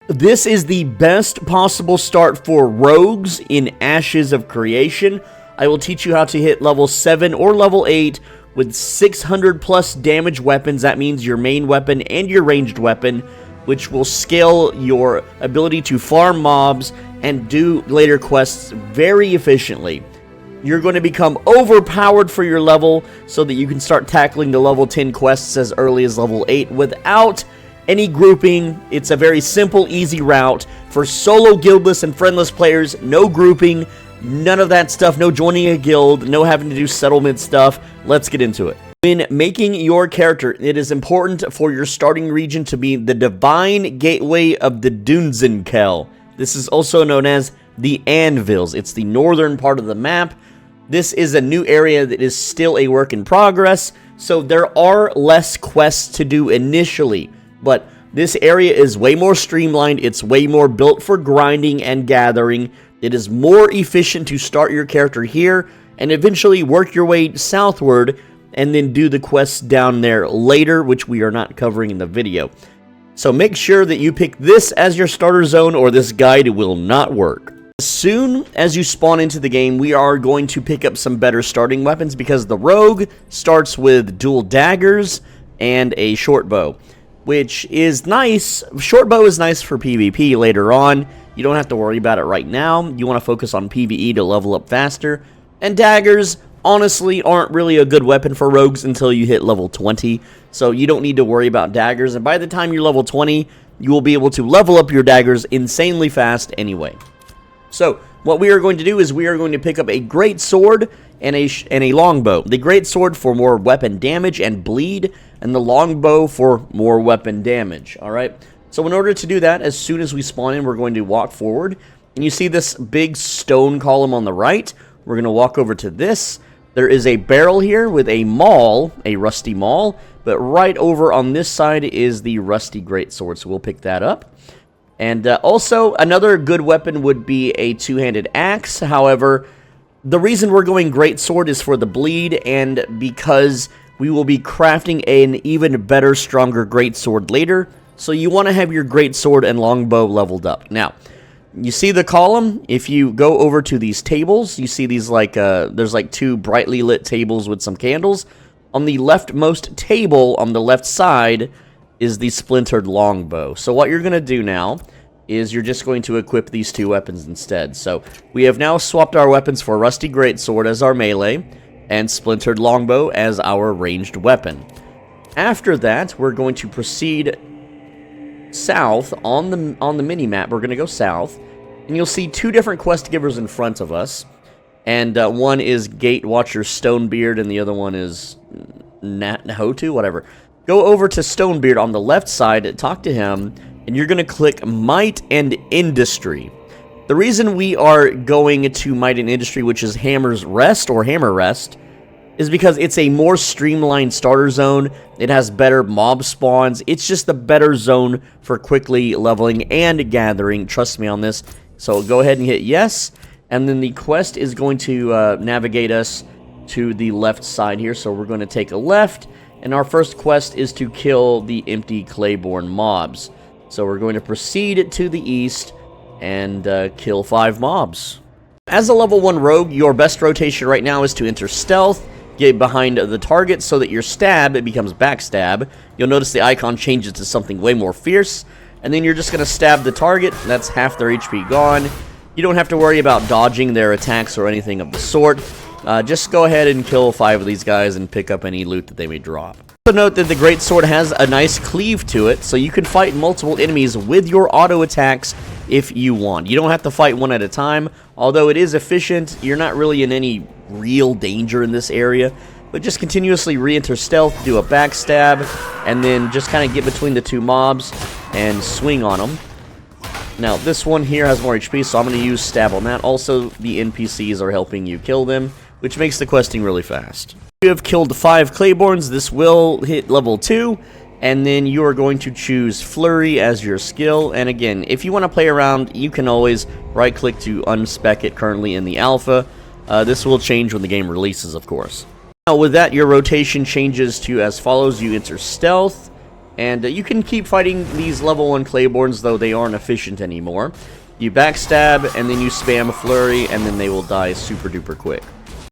This is the best possible start for rogues in Ashes of Creation. I will teach you how to hit level 7 or level 8 with 600 plus damage weapons. That means your main weapon and your ranged weapon, which will scale your ability to farm mobs and do later quests very efficiently. You're going to become overpowered for your level so that you can start tackling the level 10 quests as early as level 8 without any grouping. It's a very simple, easy route for solo, guildless, and friendless players. No grouping, none of that stuff, no joining a guild, no having to do settlement stuff. Let's get into it. When making your character, it is important for your starting region to be the Divine Gateway of the Dunzenkel. This is also known as the Anvils. It's the northern part of the map. This is a new area that is still a work in progress, so there are less quests to do initially. But this area is way more streamlined, it's way more built for grinding and gathering. It is more efficient to start your character here and eventually work your way southward and then do the quests down there later, which we are not covering in the video. So make sure that you pick this as your starter zone or this guide will not work. As soon as you spawn into the game, we are going to pick up some better starting weapons because the rogue starts with dual daggers and a short bow, which is nice. Short bow is nice for PvP later on. You don't have to worry about it right now. You want to focus on PvE to level up faster. And daggers, honestly, aren't really a good weapon for rogues until you hit level 20. So you don't need to worry about daggers. And by the time you're level 20, you will be able to level up your daggers insanely fast anyway. So what we are going to do is we are going to pick up a great sword and a longbow. The great sword for more weapon damage and bleed, and the longbow for more weapon damage. Alright, so in order to do that, as soon as we spawn in, we're going to walk forward, and you see this big stone column on the right. We're going to walk over to this. There is a barrel here with a maul, a rusty maul, but right over on this side is the rusty greatsword, so we'll pick that up. And also, another good weapon would be a two-handed axe. However, the reason we're going greatsword is for the bleed, and because we will be crafting an even better, stronger greatsword later. So you want to have your greatsword and longbow leveled up. Now, you see the column? If you go over to these tables, you see these there's like two brightly lit tables with some candles. On the leftmost table, on the left side, is the splintered longbow. So what you're going to do now is you're just going to equip these two weapons instead. So we have now swapped our weapons for rusty greatsword as our melee and splintered longbow as our ranged weapon. After that, we're going to proceed south on the mini-map. We're going to go south, and you'll see two different quest givers in front of us. And one is Gate Watcher Stonebeard, and the other one is Nahotu, whatever. Go over to Stonebeard on the left side, talk to him, and you're going to click Might and Industry. The reason we are going to Might and Industry, which is Hammer's Rest or Hammer Rest, is because it's a more streamlined starter zone. It has better mob spawns. It's just the better zone for quickly leveling and gathering. Trust me on this. So go ahead and hit yes, and then the quest is going to navigate us to the left side here. So we're going to take a left. And our first quest is to kill the empty Clayborn mobs. So we're going to proceed to the east and kill 5 mobs. As a level 1 rogue, your best rotation right now is to enter stealth, get behind the target so that your stab, it becomes backstab. You'll notice the icon changes to something way more fierce. And then you're just going to stab the target. That's half their HP gone. You don't have to worry about dodging their attacks or anything of the sort. Just go ahead and kill 5 of these guys and pick up any loot that they may drop. Also note that the greatsword has a nice cleave to it, so you can fight multiple enemies with your auto attacks if you want. You don't have to fight one at a time, although it is efficient. You're not really in any real danger in this area, but just continuously re-enter stealth, do a backstab, and then just kind of get between the two mobs and swing on them. Now, this one here has more HP, so I'm going to use stab on that. Also, the NPCs are helping you kill them, which makes the questing really fast. You have killed 5 Clayborns. This will hit level 2, and then you are going to choose Flurry as your skill. And again, if you want to play around, you can always right-click to unspec it currently in the alpha. This will change when the game releases, of course. Now, with that, your rotation changes to as follows. You enter Stealth, And you can keep fighting these level 1 Clayborns, though they aren't efficient anymore. You backstab, and then you spam a flurry, and then they will die super duper quick.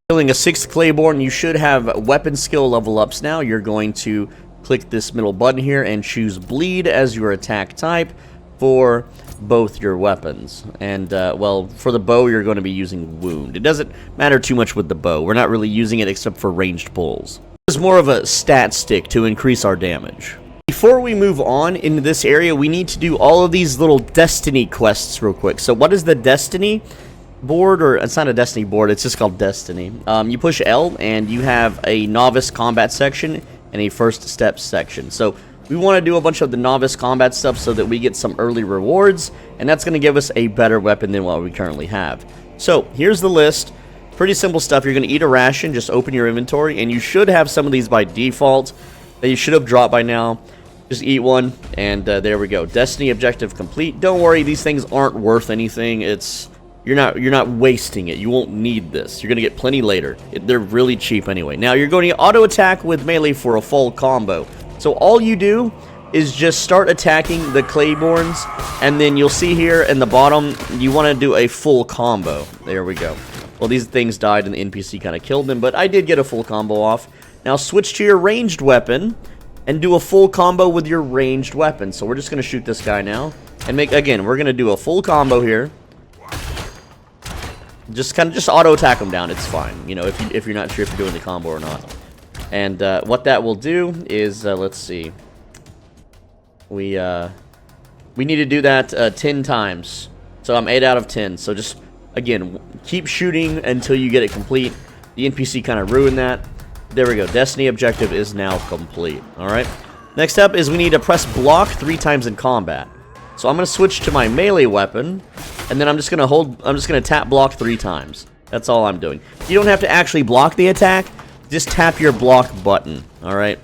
Killing a 6th Clayborn, you should have weapon skill level ups now. You're going to click this middle button here and choose bleed as your attack type for both your weapons. And, well, for the bow, you're going to be using wound. It doesn't matter too much with the bow. We're not really using it except for ranged pulls. It's more of a stat stick to increase our damage. Before we move on into this area, we need to do all of these little destiny quests real quick. So what is the destiny board? Or it's not a destiny board, it's just called destiny. You push L and you have a novice combat section and a first step section. So we want to do a bunch of the novice combat stuff so that we get some early rewards, and that's going to give us a better weapon than what we currently have. So here's the list. Pretty simple stuff. You're going to eat a ration, just open your inventory, and you should have some of these by default that you should have dropped by now. Just eat one, and there we go. Destiny objective complete. Don't worry, these things aren't worth anything. You're not wasting it. You won't need this. You're gonna get plenty later. They're really cheap anyway. Now you're going to auto attack with melee for a full combo. So all you do is just start attacking the Clayborns, and then you'll see here in the bottom you want to do a full combo. There we go. Well, these things died and the NPC kind of killed them, but I did get a full combo off. Now switch to your ranged weapon and do a full combo with your ranged weapon. So we're just going to shoot this guy now. And again, we're going to do a full combo here. Just auto attack them down. It's fine, you know, if you're not sure if you're doing the combo or not. And what that will do is, let's see. We need to do that 10 times. So I'm 8 out of 10. So just, again, keep shooting until you get it complete. The NPC kind of ruined that. There we go. Destiny objective is now complete. Alright. Next up is we need to press block 3 times in combat. So I'm going to switch to my melee weapon. And then I'm just going to tap block 3 times. That's all I'm doing. You don't have to actually block the attack. Just tap your block button. Alright.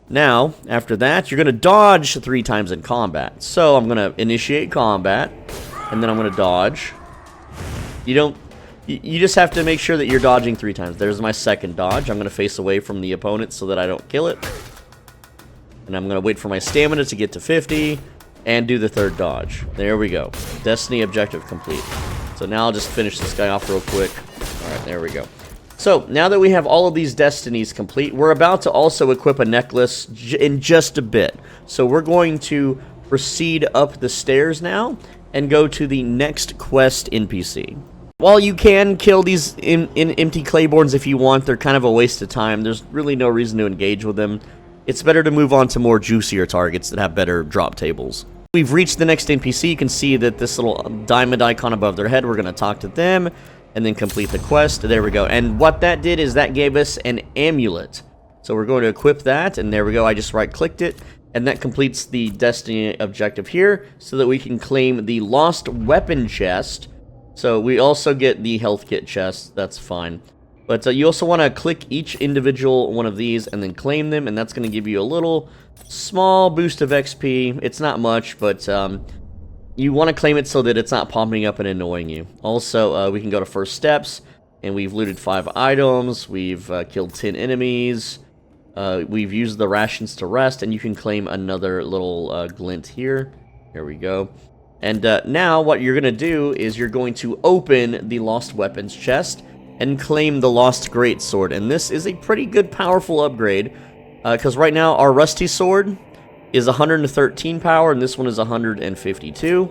Now, after that, you're going to dodge 3 times in combat. So I'm going to initiate combat. And then I'm going to dodge. You just have to make sure that you're dodging 3 times. There's my second dodge. I'm going to face away from the opponent so that I don't kill it. And I'm going to wait for my stamina to get to 50. And do the third dodge. There we go. Destiny objective complete. So now I'll just finish this guy off real quick. Alright, there we go. So, now that we have all of these destinies complete, we're about to also equip a necklace in just a bit. So we're going to proceed up the stairs now and go to the next quest NPC. While you can kill these empty Clayborns if you want, they're kind of a waste of time. There's really no reason to engage with them. It's better to move on to more juicier targets that have better drop tables. We've reached the next NPC. You can see that this little diamond icon above their head. We're going to talk to them and then complete the quest. There we go. And what that did is that gave us an amulet. So we're going to equip that, and there we go. I just right-clicked it, and that completes the destiny objective here so that we can claim the lost weapon chest. So we also get the health kit chest. That's fine. But you also want to click each individual one of these and then claim them, and that's going to give you a little small boost of XP. It's not much, but you want to claim it so that it's not popping up and annoying you. Also, we can go to first steps, and we've looted 5 items. We've killed 10 enemies. We've used the rations to rest, and you can claim another little glint here. Here we go. And now what you're going to do is you're going to open the lost weapons chest and claim the lost greatsword. And this is a pretty good powerful upgrade, because right now our rusty sword is 113 power and this one is 152.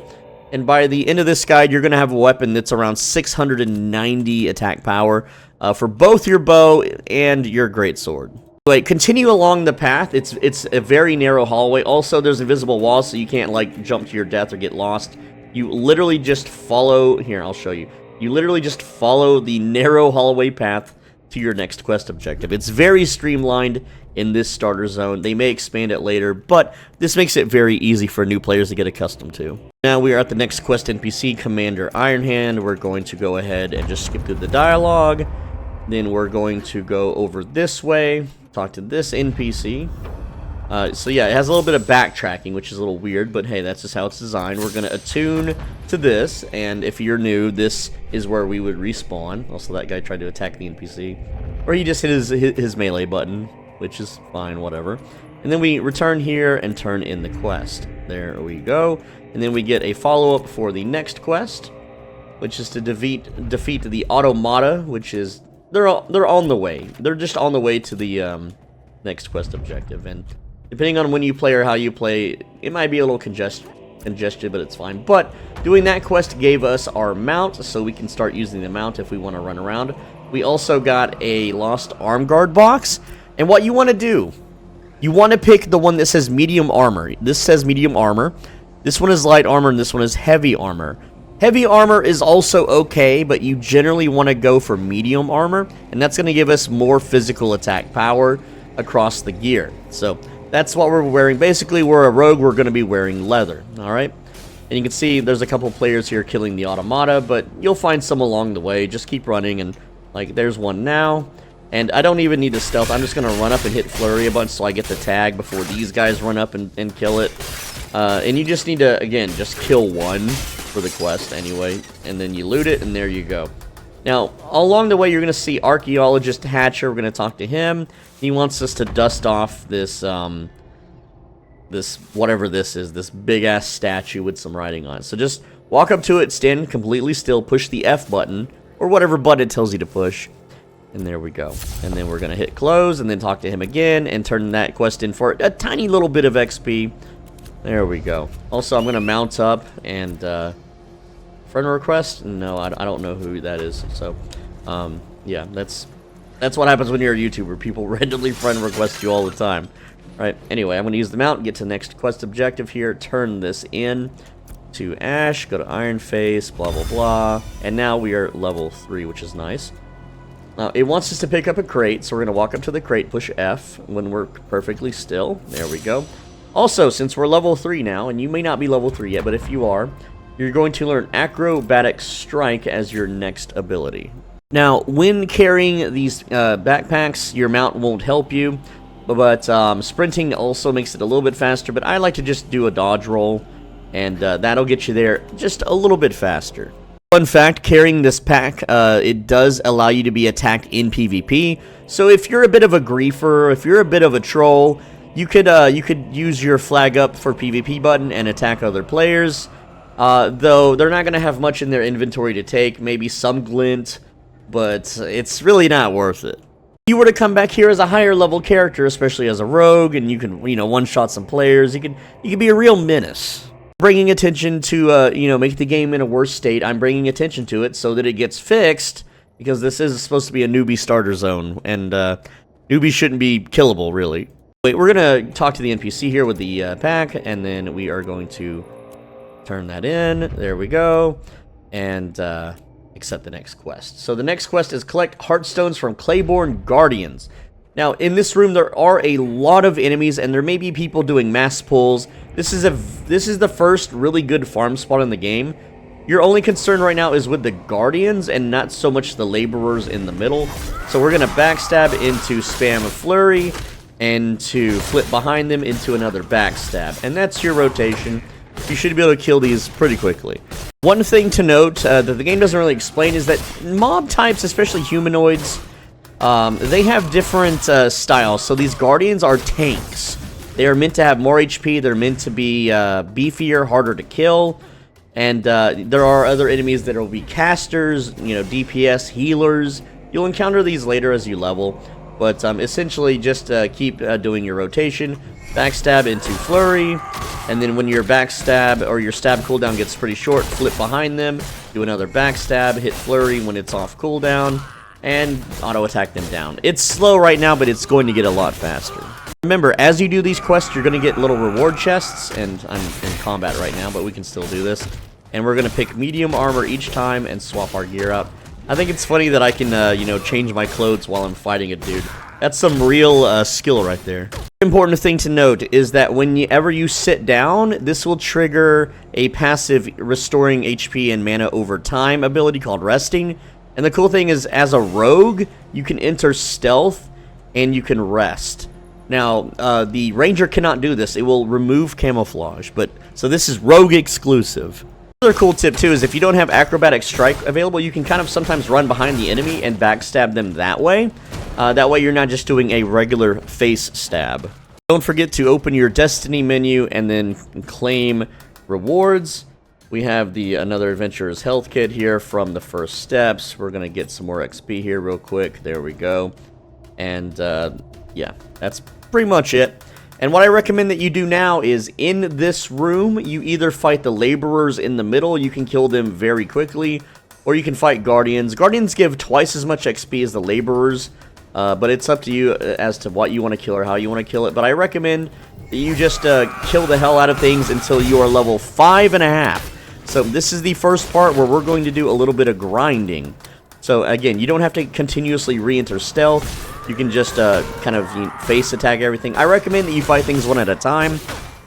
And by the end of this guide, you're going to have a weapon that's around 690 attack power for both your bow and your greatsword. Like, continue along the path. It's a very narrow hallway. Also, there's invisible walls, so you can't like jump to your death or get lost. You literally just follow. Here, I'll show you. You literally just follow the narrow hallway path to your next quest objective. It's very streamlined in this starter zone. They may expand it later, but this makes it very easy for new players to get accustomed to. Now we are at the next quest NPC, Commander Ironhand. We're going to go ahead and just skip through the dialogue. Then we're going to go over this way, talk to this NPC. So yeah, it has a little bit of backtracking, which is a little weird, but hey, that's just how it's designed. We're going to attune to this, and if you're new, this is where we would respawn. Also, that guy tried to attack the NPC. Or he just hit his melee button. which is fine, whatever. And then we return here and turn in the quest. There we go. And then we get a follow-up for the next quest, which is to defeat the automata, which is they're on the way. They're just on the way to the next quest objective. And depending on when you play or how you play, it might be a little congested, but it's fine. But doing that quest gave us our mount, so we can start using the mount if we want to run around. We also got a lost arm guard box, and what you want to do, you want to pick the one that says medium armor. This says medium armor. This one is light armor, and this one is heavy armor. Heavy armor is also okay, but you generally want to go for medium armor, and that's going to give us more physical attack power across the gear. So that's what we're wearing. Basically, we're a rogue, we're going to be wearing leather, alright? And you can see there's a couple players here killing the automata, but you'll find some along the way. Just keep running, and like there's one now. And I don't even need to stealth. I'm just going to run up and hit flurry a bunch so I get the tag before these guys run up and kill it. And you just need to, again, just kill one for the quest anyway. And then you loot it, and there you go. Now, along the way, you're going to see Archaeologist Hatcher. We're going to talk to him. He wants us to dust off this, this whatever this is, this big-ass statue with some writing on it. So just walk up to it, stand completely still, push the F button, or whatever button it tells you to push. And there we go. And then we're going to hit close and then talk to him again and turn that quest in for a tiny little bit of XP. There we go. Also, I'm going to mount up and friend request? No, I don't know who that is. So, yeah, that's what happens when you're a YouTuber. People randomly friend request you all the time. Right? Anyway, I'm going to use the mount, get to the next quest objective here, turn this in to Ash, go to Iron Face, blah, blah, blah. And now we are level 3, which is nice. Now, it wants us to pick up a crate, so we're going to walk up to the crate, push F when we're perfectly still. There we go. Also, since we're level 3 now, and you may not be level 3 yet, but if you are, you're going to learn Acrobatic Strike as your next ability. Now, when carrying these backpacks, your mount won't help you, but sprinting also makes it a little bit faster, but I like to just do a dodge roll, and that'll get you there just a little bit faster. Fun fact, carrying this pack, it does allow you to be attacked in PvP. So if you're a bit of a griefer, if you're a bit of a troll, you could use your flag up for PvP button and attack other players. Though they're not going to have much in their inventory to take, maybe some glint, but it's really not worth it. If you were to come back here as a higher level character, especially as a rogue, and you can, one-shot some players, you can be a real menace. Bringing attention to, make the game in a worse state. I'm bringing attention to it so that it gets fixed, because this is supposed to be a newbie starter zone, and newbies shouldn't be killable, really. Wait, we're going to talk to the NPC here with the pack, and then we are going to turn that in. There we go. And accept the next quest. So the next quest is collect Heartstones from Claiborne Guardians. Now, in this room, there are a lot of enemies, and there may be people doing mass pulls. This is the first really good farm spot in the game. Your only concern right now is with the Guardians, and not so much the Laborers in the middle. So we're going to backstab into Spam Flurry, and to flip behind them into another backstab. And that's your rotation. You should be able to kill these pretty quickly. One thing to note that the game doesn't really explain is that mob types, especially humanoids, they have different styles. So these Guardians are tanks. They are meant to have more HP. They're meant to be beefier, harder to kill. And there are other enemies that will be casters, DPS, healers. You'll encounter these later as you level. But essentially, just keep doing your rotation. Backstab into Flurry. And then when your backstab or your stab cooldown gets pretty short, flip behind them. Do another backstab, hit Flurry when it's off cooldown. And auto-attack them down. It's slow right now, but it's going to get a lot faster. Remember, as you do these quests, you're going to get little reward chests. And I'm in combat right now, but we can still do this. And we're going to pick medium armor each time and swap our gear up. I think it's funny that I can, change my clothes while I'm fighting a dude. That's some real skill right there. Important thing to note is that whenever you sit down, this will trigger a passive restoring HP and mana over time ability called resting. And the cool thing is, as a rogue, you can enter stealth and you can rest. Now, the ranger cannot do this. It will remove camouflage, so this is rogue exclusive. Another cool tip too is if you don't have acrobatic strike available, you can kind of sometimes run behind the enemy and backstab them that way. That way you're not just doing a regular face stab. Don't forget to open your destiny menu and then claim rewards. We have the another adventurer's health kit here from the first steps. We're gonna get some more XP here real quick. There we go. And yeah, that's pretty much it. And what I recommend that you do now is in this room, you either fight the laborers in the middle, you can kill them very quickly, or you can fight guardians. Guardians give twice as much XP as the laborers, but it's up to you as to what you want to kill or how you want to kill it. But I recommend that you just kill the hell out of things until you are level 5.5. So this is the first part where we're going to do a little bit of grinding. So again, you don't have to continuously re-enter stealth. You can just kind of face attack everything. I recommend that you fight things one at a time.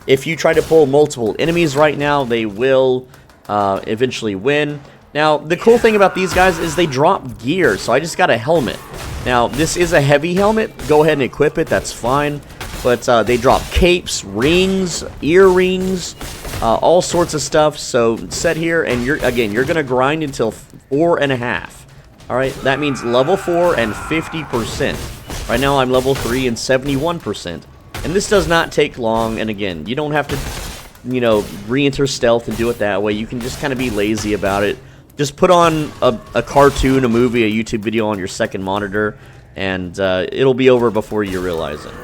If you try to pull multiple enemies right now, they will eventually win. Now, the cool thing about these guys is they drop gear, so I just got a helmet. Now, this is a heavy helmet. Go ahead and equip it, that's fine. But they drop capes, rings, earrings, all sorts of stuff. So set here, and you're going to grind until 4.5. Alright, that means level 4 and 50%. Right now I'm level 3 and 71%. And this does not take long, and again, you don't have to, you know, re-enter stealth and do it that way. You can just kind of be lazy about it. Just put on a cartoon, a movie, a YouTube video on your second monitor, and it'll be over before you realize it.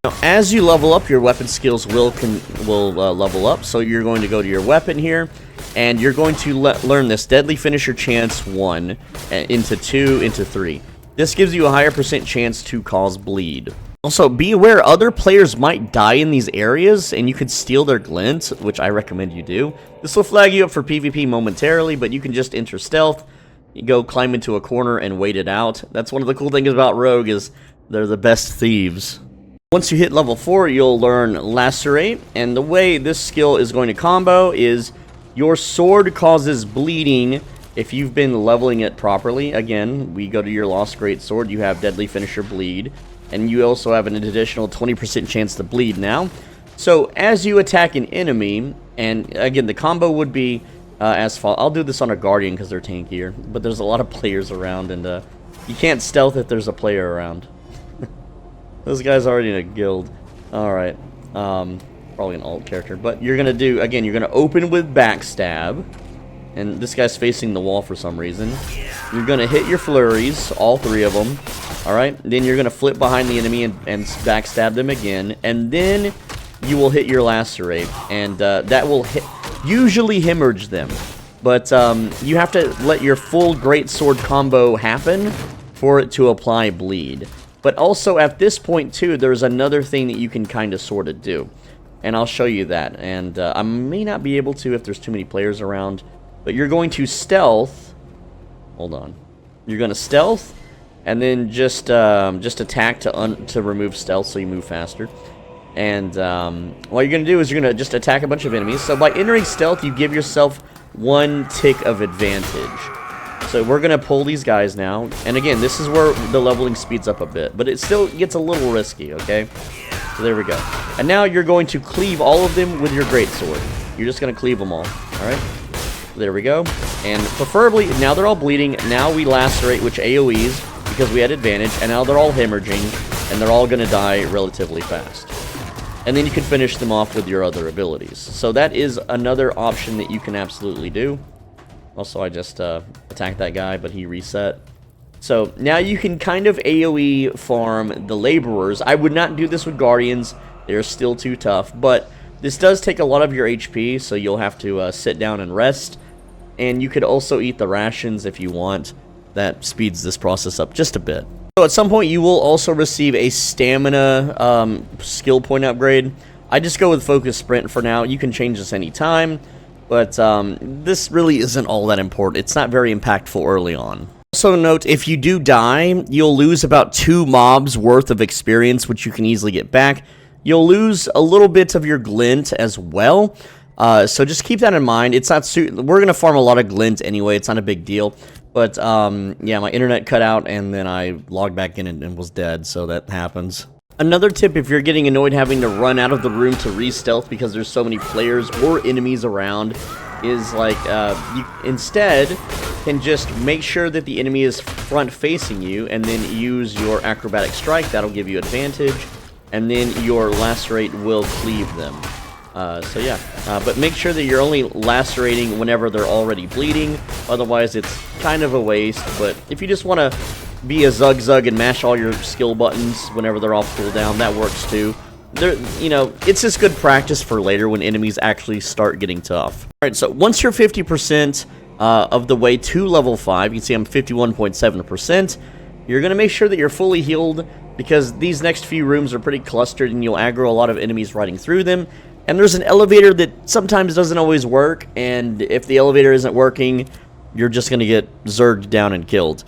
Now, as you level up, your weapon skills will level up. So you're going to go to your weapon here, and you're going to learn this Deadly Finisher Chance 1 into 2 into 3. This gives you a higher % chance to cause bleed. Also, be aware other players might die in these areas, and you could steal their glint, which I recommend you do. This will flag you up for PvP momentarily, but you can just enter stealth, you go climb into a corner and wait it out. That's one of the cool things about Rogue is they're the best thieves. Once you hit level 4, you'll learn Lacerate, and the way this skill is going to combo is your sword causes bleeding if you've been leveling it properly. Again, we go to your Lost Greatsword, you have Deadly Finisher Bleed, and you also have an additional 20% chance to bleed now. So as you attack an enemy, and again, the combo would be as follows. I'll do this on a Guardian because they're tankier, but there's a lot of players around, and you can't stealth if there's a player around. This guy's already in a guild. Alright. Probably an alt character. But you're going to do, again, you're going to open with backstab. And this guy's facing the wall for some reason. You're going to hit your flurries, all 3 of them. Alright. Then you're going to flip behind the enemy and backstab them again. And then you will hit your Lacerate. And that will usually hemorrhage them. But you have to let your full Greatsword combo happen for it to apply bleed. But also, at this point, too, there's another thing that you can kind of sort of do. And I'll show you that. And I may not be able to if there's too many players around. But you're going to stealth. Hold on. You're going to stealth. And then just attack to remove stealth so you move faster. And what you're going to do is you're going to just attack a bunch of enemies. So by entering stealth, you give yourself 1 tick of advantage. So we're going to pull these guys now. And again, this is where the leveling speeds up a bit. But it still gets a little risky, okay? So there we go. And now you're going to cleave all of them with your Greatsword. You're just going to cleave them all, alright? There we go. And preferably, now they're all bleeding. Now we Lacerate, which AoEs, because we had advantage. And now they're all hemorrhaging. And they're all going to die relatively fast. And then you can finish them off with your other abilities. So that is another option that you can absolutely do. Also, I just attacked that guy, but he reset. So, now you can kind of AoE farm the laborers. I would not do this with Guardians. They're still too tough. But this does take a lot of your HP, so you'll have to sit down and rest. And you could also eat the rations if you want. That speeds this process up just a bit. So, at some point, you will also receive a stamina skill point upgrade. I just go with Focus Sprint for now. You can change this anytime. But this really isn't all that important. It's not very impactful early on. Also note, if you do die, you'll lose about 2 mobs worth of experience, which you can easily get back. You'll lose a little bit of your glint as well. So just keep that in mind. It's not we're going to farm a lot of glint anyway. It's not a big deal. But yeah, my internet cut out and then I logged back in and was dead. So that happens. Another tip, if you're getting annoyed having to run out of the room to re-stealth because there's so many players or enemies around, is like, you instead can just make sure that the enemy is front facing you, and then use your acrobatic strike. That'll give you advantage, and then your lacerate will cleave them. So yeah, but make sure that you're only lacerating whenever they're already bleeding, otherwise it's kind of a waste. But if you just want to be a zug and mash all your skill buttons whenever they're off cooldown, that works too. You know, it's just good practice for later when enemies actually start getting tough. Alright, so once you're 50% of the way to level 5, you can see I'm 51.7%, you're going to make sure that you're fully healed, because these next few rooms are pretty clustered and you'll aggro a lot of enemies riding through them. And there's an elevator that sometimes doesn't always work, and if the elevator isn't working, you're just going to get zerged down and killed.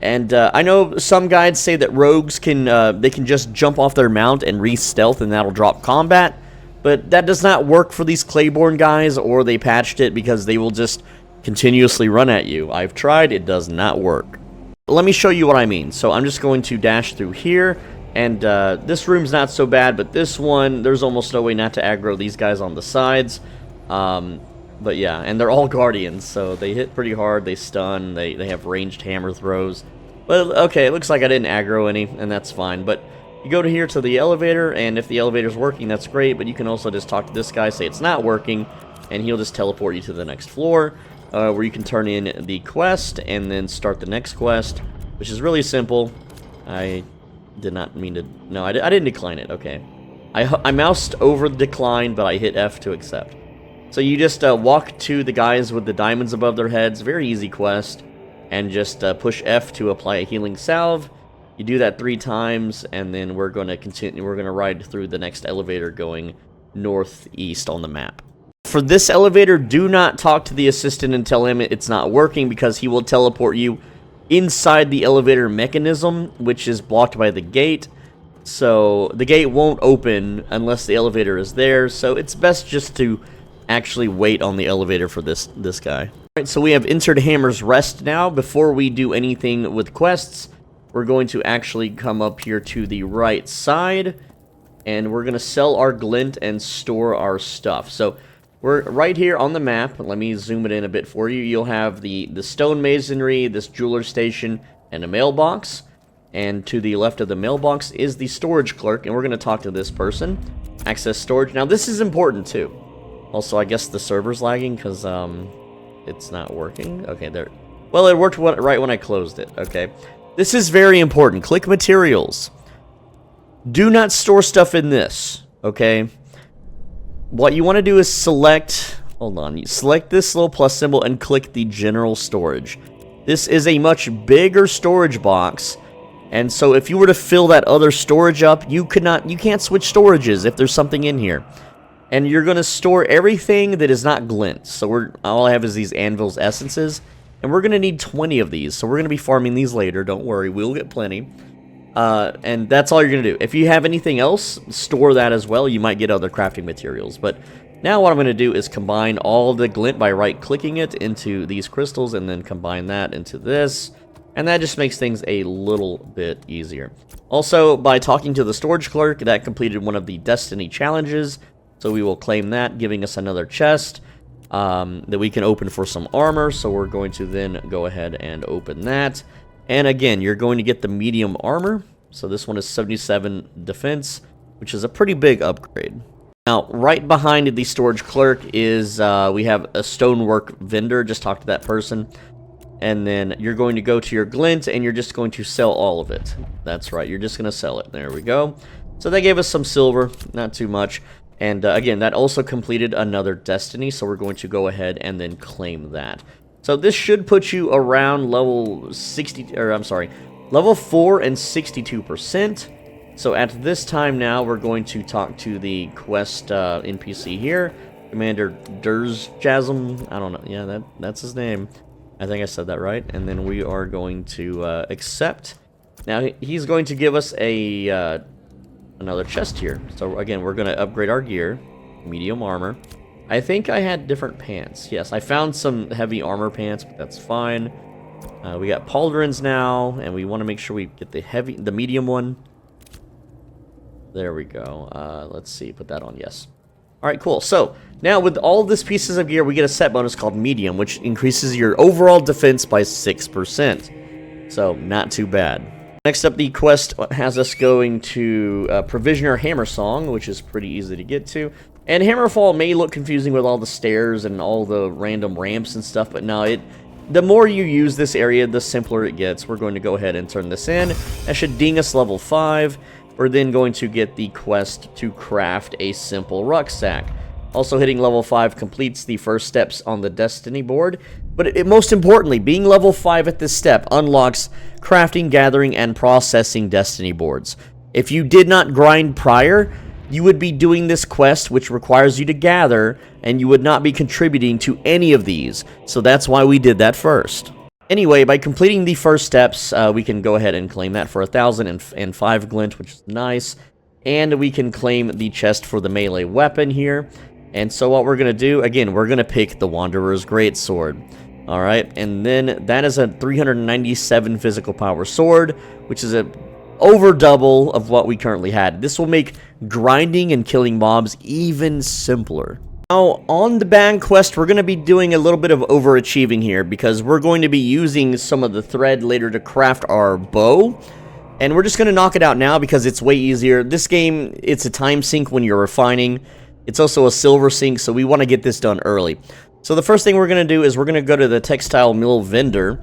And I know some guides say that rogues can they can just jump off their mount and re-stealth, and that'll drop combat, but that does not work for these Claiborne guys, or they patched it, because they will just continuously run at you. I've tried, it does not work. Let me show you what I mean. So I'm just going to dash through here, and this room's not so bad, but this one, there's almost no way not to aggro these guys on the sides. But yeah, and they're all guardians, so they hit pretty hard, they stun, they have ranged hammer throws. But okay, it looks like I didn't aggro any, and that's fine. But you go to here to the elevator, and if the elevator's working, that's great, but you can also just talk to this guy, say it's not working, and he'll just teleport you to the next floor, where you can turn in the quest, and then start the next quest, which is really simple. I did not mean to... No, I didn't decline it, okay. I moused over the decline, but I hit F to accept. So you just walk to the guys with the diamonds above their heads, very easy quest, and just push F to apply a healing salve. You do that 3 times, and then we're going to continue. We're going to ride through the next elevator going northeast on the map. For this elevator, do not talk to the assistant and tell him it's not working, because he will teleport you inside the elevator mechanism, which is blocked by the gate. So the gate won't open unless the elevator is there, so it's best just to actually wait on the elevator for this guy. Alright, so we have entered Hammer's Rest now. Before we do anything with quests, we're going to actually come up here to the right side, and we're going to sell our glint and store our stuff. So we're right here on the map. Let me zoom it in a bit for you. You'll have the stone masonry, this jeweler station, and a mailbox. And to the left of the mailbox is the storage clerk, and we're going to talk to this person. Access storage. Now this is important too. Also, I guess the server's lagging because it's not working. Okay, there. Well, it worked right when I closed it. Okay. This is very important. Click materials. Do not store stuff in this. Okay. What you want to do is select... Hold on. You select this little plus symbol and click the general storage. This is a much bigger storage box. And so if you were to fill that other storage up, you can't switch storages if there's something in here. And you're going to store everything that is not glint. So all I have is these Anvil's essences. And we're going to need 20 of these. So we're going to be farming these later. Don't worry. We'll get plenty. And that's all you're going to do. If you have anything else, store that as well. You might get other crafting materials. But now what I'm going to do is combine all the glint by right-clicking it into these crystals. And then combine that into this. And that just makes things a little bit easier. Also, by talking to the storage clerk, that completed one of the Destiny challenges. So we will claim that, giving us another chest that we can open for some armor. So we're going to then go ahead and open that. And again, you're going to get the medium armor. So this one is 77 defense, which is a pretty big upgrade. Now, right behind the storage clerk is, we have a stonework vendor. Just talk to that person. And then you're going to go to your glint, and you're just going to sell all of it. That's right, you're just going to sell it. There we go. So they gave us some silver, not too much. And again, that also completed another Destiny, so we're going to go ahead and then claim that. So this should put you around level 60, or I'm sorry, level 4 and 62%. So at this time now, we're going to talk to the quest NPC here, Commander Durzjasm. I don't know, yeah, that's his name. I think I said that right. And then we are going to accept. Now he's going to give us a another chest here. So again, we're going to upgrade our gear. Medium armor. I think I had different pants. Yes, I found some heavy armor pants, but that's fine. We got pauldrons now, and we want to make sure we get the medium one. There we go. Let's see, put that on, yes. Alright, cool. So, now with all of these pieces of gear, we get a set bonus called Medium, which increases your overall defense by 6%. So, not too bad. Next up, the quest has us going to Provisioner Hammer Song, which is pretty easy to get to. And Hammerfall may look confusing with all the stairs and all the random ramps and stuff, but no, the more you use this area, the simpler it gets. We're going to go ahead and turn this in. That should ding us level 5. We're then going to get the quest to craft a simple rucksack. Also, hitting level 5 completes the first steps on the Destiny board. But most importantly, being level 5 at this step unlocks crafting, gathering, and processing Destiny boards. If you did not grind prior, you would be doing this quest, which requires you to gather, and you would not be contributing to any of these. So that's why we did that first. Anyway, by completing the first steps, we can go ahead and claim that for 1,005 glint, which is nice. And we can claim the chest for the melee weapon here. And so what we're going to do, again, we're going to pick the Wanderer's Greatsword. Alright, and then that is a 397 physical power sword, which is over double of what we currently had. This will make grinding and killing mobs even simpler. Now, on the bag quest, we're going to be doing a little bit of overachieving here, because we're going to be using some of the thread later to craft our bow. And we're just going to knock it out now because it's way easier. This game, it's a time sink when you're refining. It's also a silver sink, so we want to get this done early. So the first thing we're going to do is we're going to go to the textile mill vendor.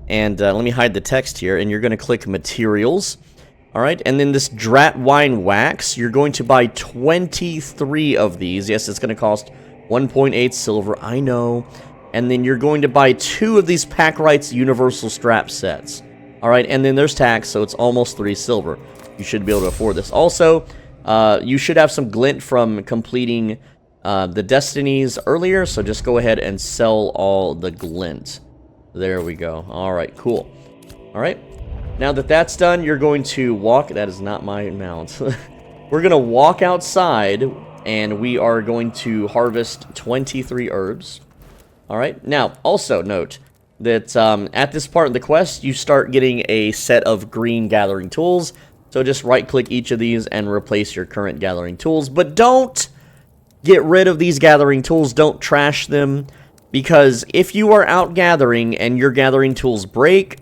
And let me hide the text here. And you're going to click materials. Alright, and then this Drat Wine Wax, you're going to buy 23 of these. Yes, it's going to cost 1.8 silver, I know. And then you're going to buy 2 of these Packwright's Universal Strap sets. Alright, and then there's tax, so it's almost 3 silver. You should be able to afford this. Also, you should have some glint from completing the Destinies earlier, so just go ahead and sell all the glint. There we go. Alright, cool. Alright. Now that that's done, you're going to walk... That is not my mount. We're going to walk outside, and we are going to harvest 23 herbs. Alright, now, also note that at this part of the quest, you start getting a set of green gathering tools. So just right-click each of these and replace your current gathering tools. But don't get rid of these gathering tools. Don't trash them. Because if you are out gathering and your gathering tools break,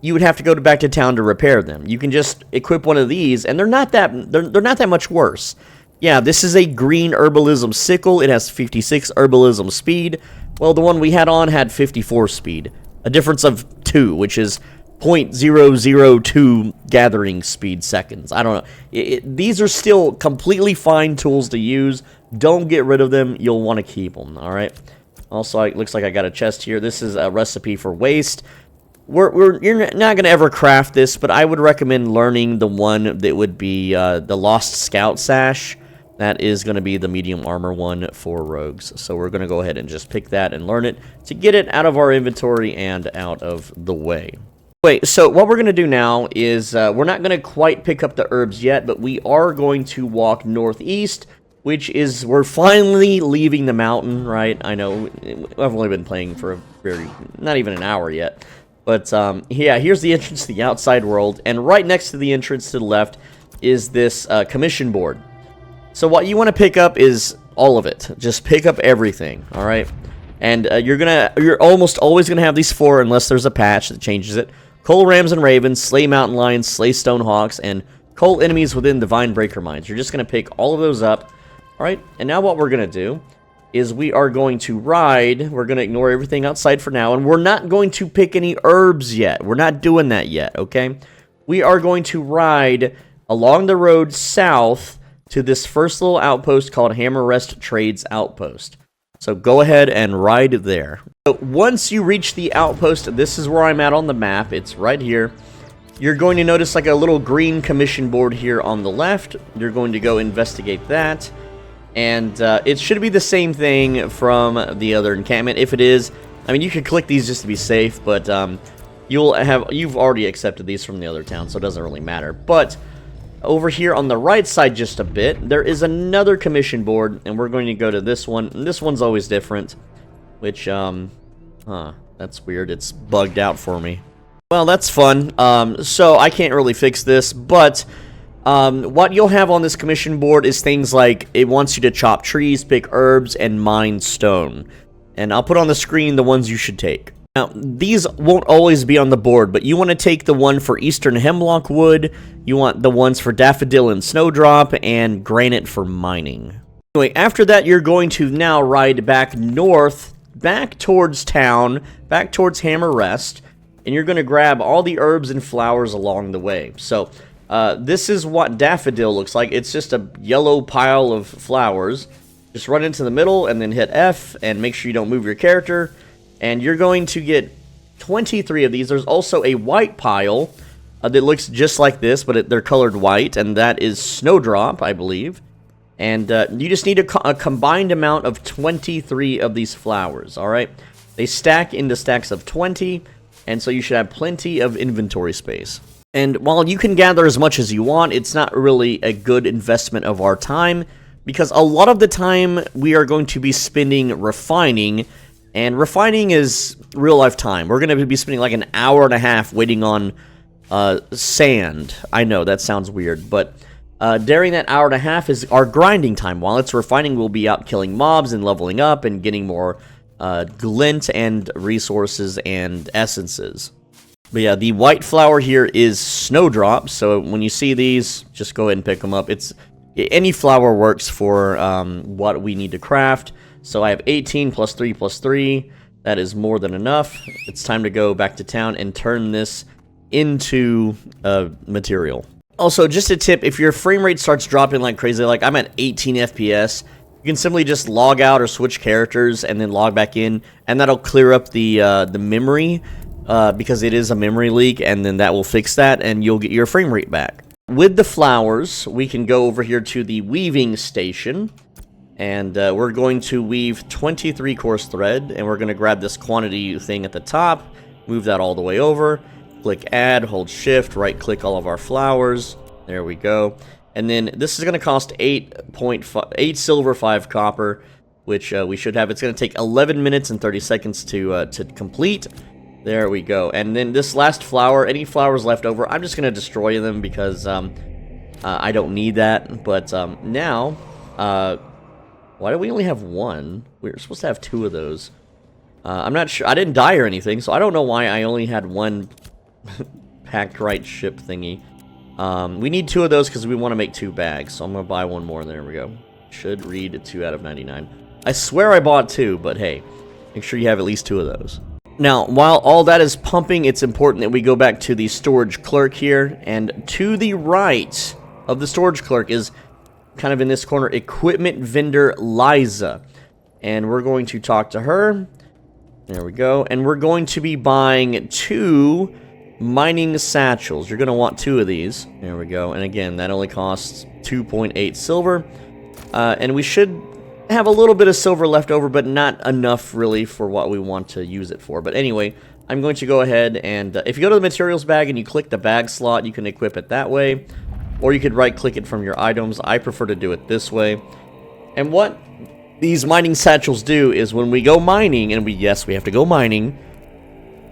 you would have to go back to town to repair them. You can just equip one of these, and they're not that much worse. Yeah, this is a green herbalism sickle. It has 56 herbalism speed. Well, the one we had on had 54 speed. A difference of 2, which is 0.002 gathering speed seconds. I don't know. These are still completely fine tools to use. Don't get rid of them. You'll want to keep them, alright? Also, it looks like I got a chest here. This is a recipe for waste. You're not going to ever craft this, but I would recommend learning the one that would be the Lost Scout Sash. That is going to be the medium armor one for rogues. So we're going to go ahead and just pick that and learn it to get it out of our inventory and out of the way. Wait, so what we're going to do now is we're not going to quite pick up the herbs yet, but we are going to walk northeast, which is, we're finally leaving the mountain, right? I know, I've only been playing for not even an hour yet. But, yeah, here's the entrance to the outside world, and right next to the entrance to the left is this commission board. So what you want to pick up is all of it. Just pick up everything, alright? And you're almost always going to have these 4 unless there's a patch that changes it. Cull rams and ravens, slay mountain lions, slay stone hawks, and cull enemies within divine breaker mines. You're just going to pick all of those up, alright? And now what we're going to do is we are going to ride. We're going to ignore everything outside for now, and we're not going to pick any herbs yet. We're not doing that yet, okay? We are going to ride along the road south to this first little outpost called Hammer Rest Trades Outpost. So go ahead and ride there. So once you reach the outpost, this is where I'm at on the map. It's right here. You're going to notice like a little green commission board here on the left. You're going to go investigate that. And it should be the same thing from the other encampment. If it is, I mean, you could click these just to be safe, but you've already accepted these from the other town, so it doesn't really matter. But over here on the right side just a bit, there is another commission board, and we're going to go to this one. And this one's always different, which, that's weird. It's bugged out for me. Well, that's fun. So I can't really fix this, but What you'll have on this commission board is things like it wants you to chop trees, pick herbs, and mine stone. And I'll put on the screen the ones you should take. Now, these won't always be on the board, but you want to take the one for Eastern Hemlock Wood, you want the ones for Daffodil and Snowdrop, and Granite for mining. Anyway, after that, you're going to now ride back north, back towards town, back towards Hammer Rest, and you're going to grab all the herbs and flowers along the way. So, this is what Daffodil looks like. It's just a yellow pile of flowers. Just run into the middle and then hit F and make sure you don't move your character. And you're going to get 23 of these. There's also a white pile that looks just like this, but they're colored white, and that is Snowdrop, I believe. And you just need a combined amount of 23 of these flowers, alright? They stack into stacks of 20, and so you should have plenty of inventory space. And while you can gather as much as you want, it's not really a good investment of our time, because a lot of the time we are going to be spending refining, and refining is real-life time. We're going to be spending like an hour and a half waiting on sand. I know, that sounds weird, but during that hour and a half is our grinding time. While it's refining, we'll be out killing mobs and leveling up and getting more glint and resources and essences. But yeah, the white flower here is Snowdrop, so when you see these, just go ahead and pick them up. Any flower works for what we need to craft. So I have 18 plus 3 plus 3. That is more than enough. It's time to go back to town and turn this into material. Also, just a tip, if your frame rate starts dropping like crazy, like I'm at 18 FPS, you can simply just log out or switch characters and then log back in, and that'll clear up the memory, because it is a memory leak, and then that will fix that, and you'll get your frame rate back. With the flowers, we can go over here to the weaving station, and we're going to weave 23 coarse thread, and we're going to grab this quantity thing at the top, move that all the way over, click add, hold shift, right click all of our flowers, there we go, and then this is going to cost 8 silver, 5 copper, which we should have. It's going to take 11 minutes and 30 seconds to complete. There we go. And then this last flower, any flowers left over, I'm just going to destroy them because I don't need that. But now, why do we only have one? We were supposed to have 2 of those. I'm not sure. I didn't die or anything, so I don't know why I only had 1 packed right ship thingy. We need 2 of those because we want to make 2 bags, so I'm going to buy 1 more. There we go. Should read 2 out of 99. I swear I bought 2, but hey, make sure you have at least 2 of those. Now, while all that is pumping, it's important that we go back to the storage clerk here, and to the right of the storage clerk is, kind of in this corner, equipment vendor Liza. And we're going to talk to her. There we go. And we're going to be buying 2 mining satchels. You're going to want 2 of these. There we go. And again, that only costs 2.8 silver. And we should have a little bit of silver left over, but not enough really for what we want to use it for. But anyway, I'm going to go ahead and if you go to the materials bag and you click the bag slot, you can equip it that way, or you could right click it from your items. I prefer to do it this way. And what these mining satchels do is when we go mining, and yes, we have to go mining,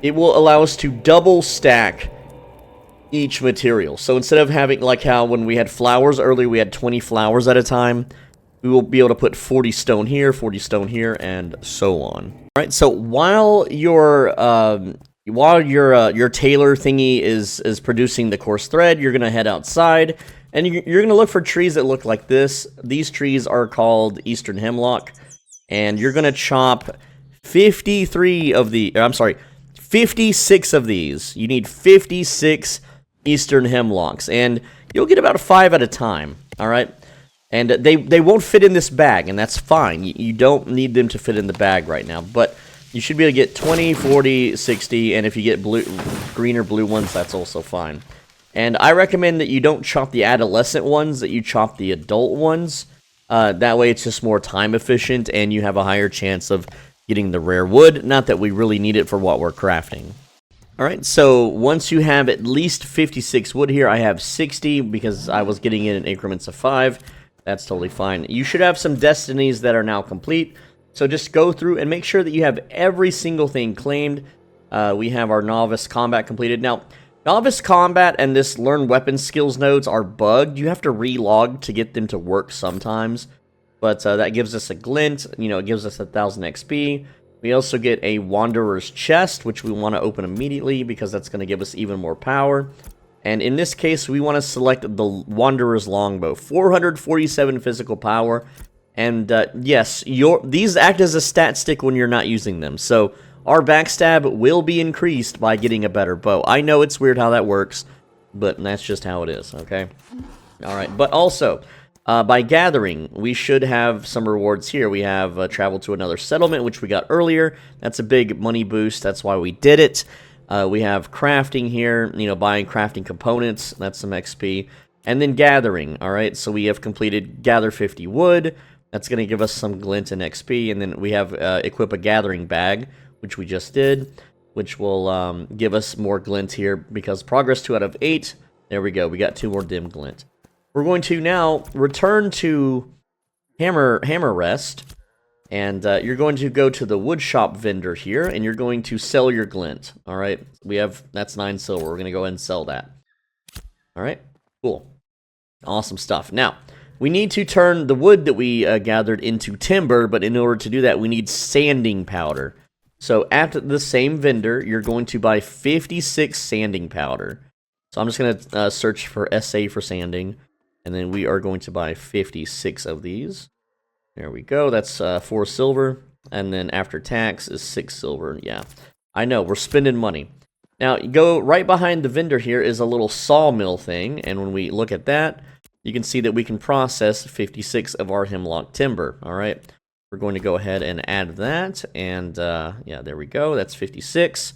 it will allow us to double stack each material. So instead of having, like how when we had flowers earlier, we had 20 flowers at a time, we will be able to put 40 stone here, 40 stone here, and so on. All right, so while your tailor thingy is producing the coarse thread, you're gonna head outside, and you're gonna look for trees that look like this. These trees are called Eastern Hemlock, and you're gonna chop 56 of these. You need 56 Eastern Hemlocks, and you'll get about 5 at a time. All right. And they won't fit in this bag, and that's fine. You don't need them to fit in the bag right now. But you should be able to get 20, 40, 60, and if you get green or blue ones, that's also fine. And I recommend that you don't chop the adolescent ones, that you chop the adult ones. That way it's just more time efficient, and you have a higher chance of getting the rare wood. Not that we really need it for what we're crafting. Alright, so once you have at least 56 wood here, I have 60 because I was getting it in increments of 5. That's totally fine. You should have some destinies that are now complete. So just go through and make sure that you have every single thing claimed. We have our novice combat completed. Now Novice Combat and this Learn Weapon Skills nodes are bugged. You have to relog to get them to work sometimes. But that gives us a glint. You know, it gives us 1,000 XP. We also get a Wanderer's Chest, which we want to open immediately because that's going to give us even more power. And in this case, we want to select the Wanderer's Longbow. 447 physical power. And yes, these act as a stat stick when you're not using them. So our backstab will be increased by getting a better bow. I know it's weird how that works, but that's just how it is, okay? Alright, but also, by gathering, we should have some rewards here. We have travel to another settlement, which we got earlier. That's a big money boost. That's why we did it. We have crafting here, you know, buying crafting components. That's some XP. And then gathering, alright? So we have completed gather 50 wood. That's going to give us some glint and XP. And then we have equip a gathering bag, which we just did, which will give us more glint here because progress 2 out of 8. There we go. We got 2 more dim glint. We're going to now return to Hammer Rest, and you're going to go to the woodshop vendor here, and you're going to sell your glint. All right, that's 9 silver. We're going to go ahead and sell that. All right, cool, awesome stuff. Now we need to turn the wood that we gathered into timber, but in order to do that, we need sanding powder. So at the same vendor, you're going to buy 56 sanding powder. So I'm just going to search for SA for sanding, and then we are going to buy 56 of these. There we go. That's 4 silver, and then after tax is 6 silver. Yeah, I know, we're spending money. Now, you go right behind the vendor here is a little sawmill thing, and when we look at that, you can see that we can process 56 of our hemlock timber, all right? We're going to go ahead and add that, and yeah, there we go. That's 56.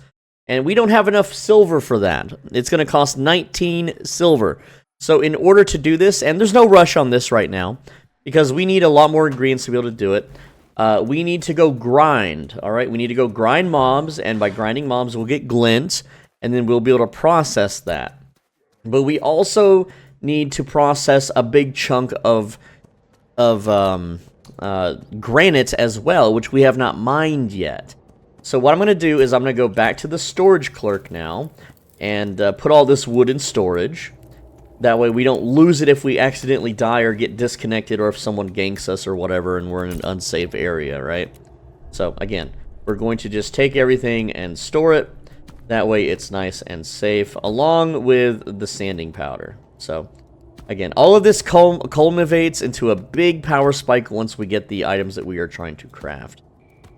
And we don't have enough silver for that. It's going to cost 19 silver. So in order to do this, and there's no rush on this right now, because we need a lot more ingredients to be able to do it, we need to go grind, all right? We need to go grind mobs, and by grinding mobs, we'll get glint, and then we'll be able to process that. But we also need to process a big chunk of granite as well, which we have not mined yet. So what I'm going to do is I'm going to go back to the storage clerk now and put all this wood in storage. That way we don't lose it if we accidentally die or get disconnected or if someone ganks us or whatever and we're in an unsafe area, right? So again, we're going to just take everything and store it. That way it's nice and safe along with the sanding powder. So again, all of this culminates into a big power spike once we get the items that we are trying to craft.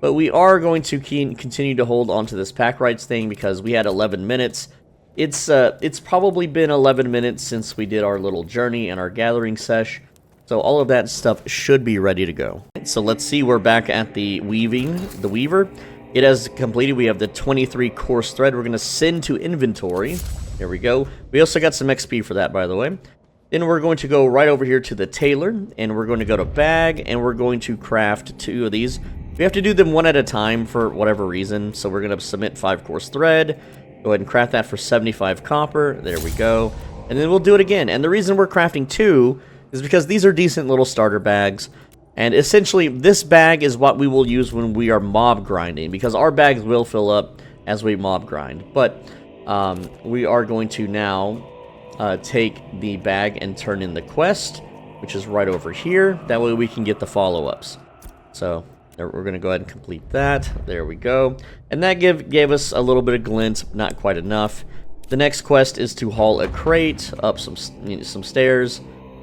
But we are going to continue to hold on to this pack rights thing because we had 11 minutes. It's probably been 11 minutes since we did our little journey and our gathering sesh. So all of that stuff should be ready to go. So let's see, we're back at the weaver. It has completed. We have the 23 coarse thread. We're going to send to inventory. There we go. We also got some XP for that, by the way. Then we're going to go right over here to the tailor, and we're going to go to bag, and we're going to craft 2 of these. We have to do them one at a time for whatever reason, so we're going to submit 5 coarse thread. Go ahead and craft that for 75 copper. There we go. And then we'll do it again. And the reason we're crafting 2 is because these are decent little starter bags. And essentially, this bag is what we will use when we are mob grinding, because our bags will fill up as we mob grind. But we are going to now take the bag and turn in the quest, which is right over here. That way we can get the follow-ups. So we're going to go ahead and complete that. There we go. And that gave us a little bit of glint, not quite enough. The next quest is to haul a crate up some stairs.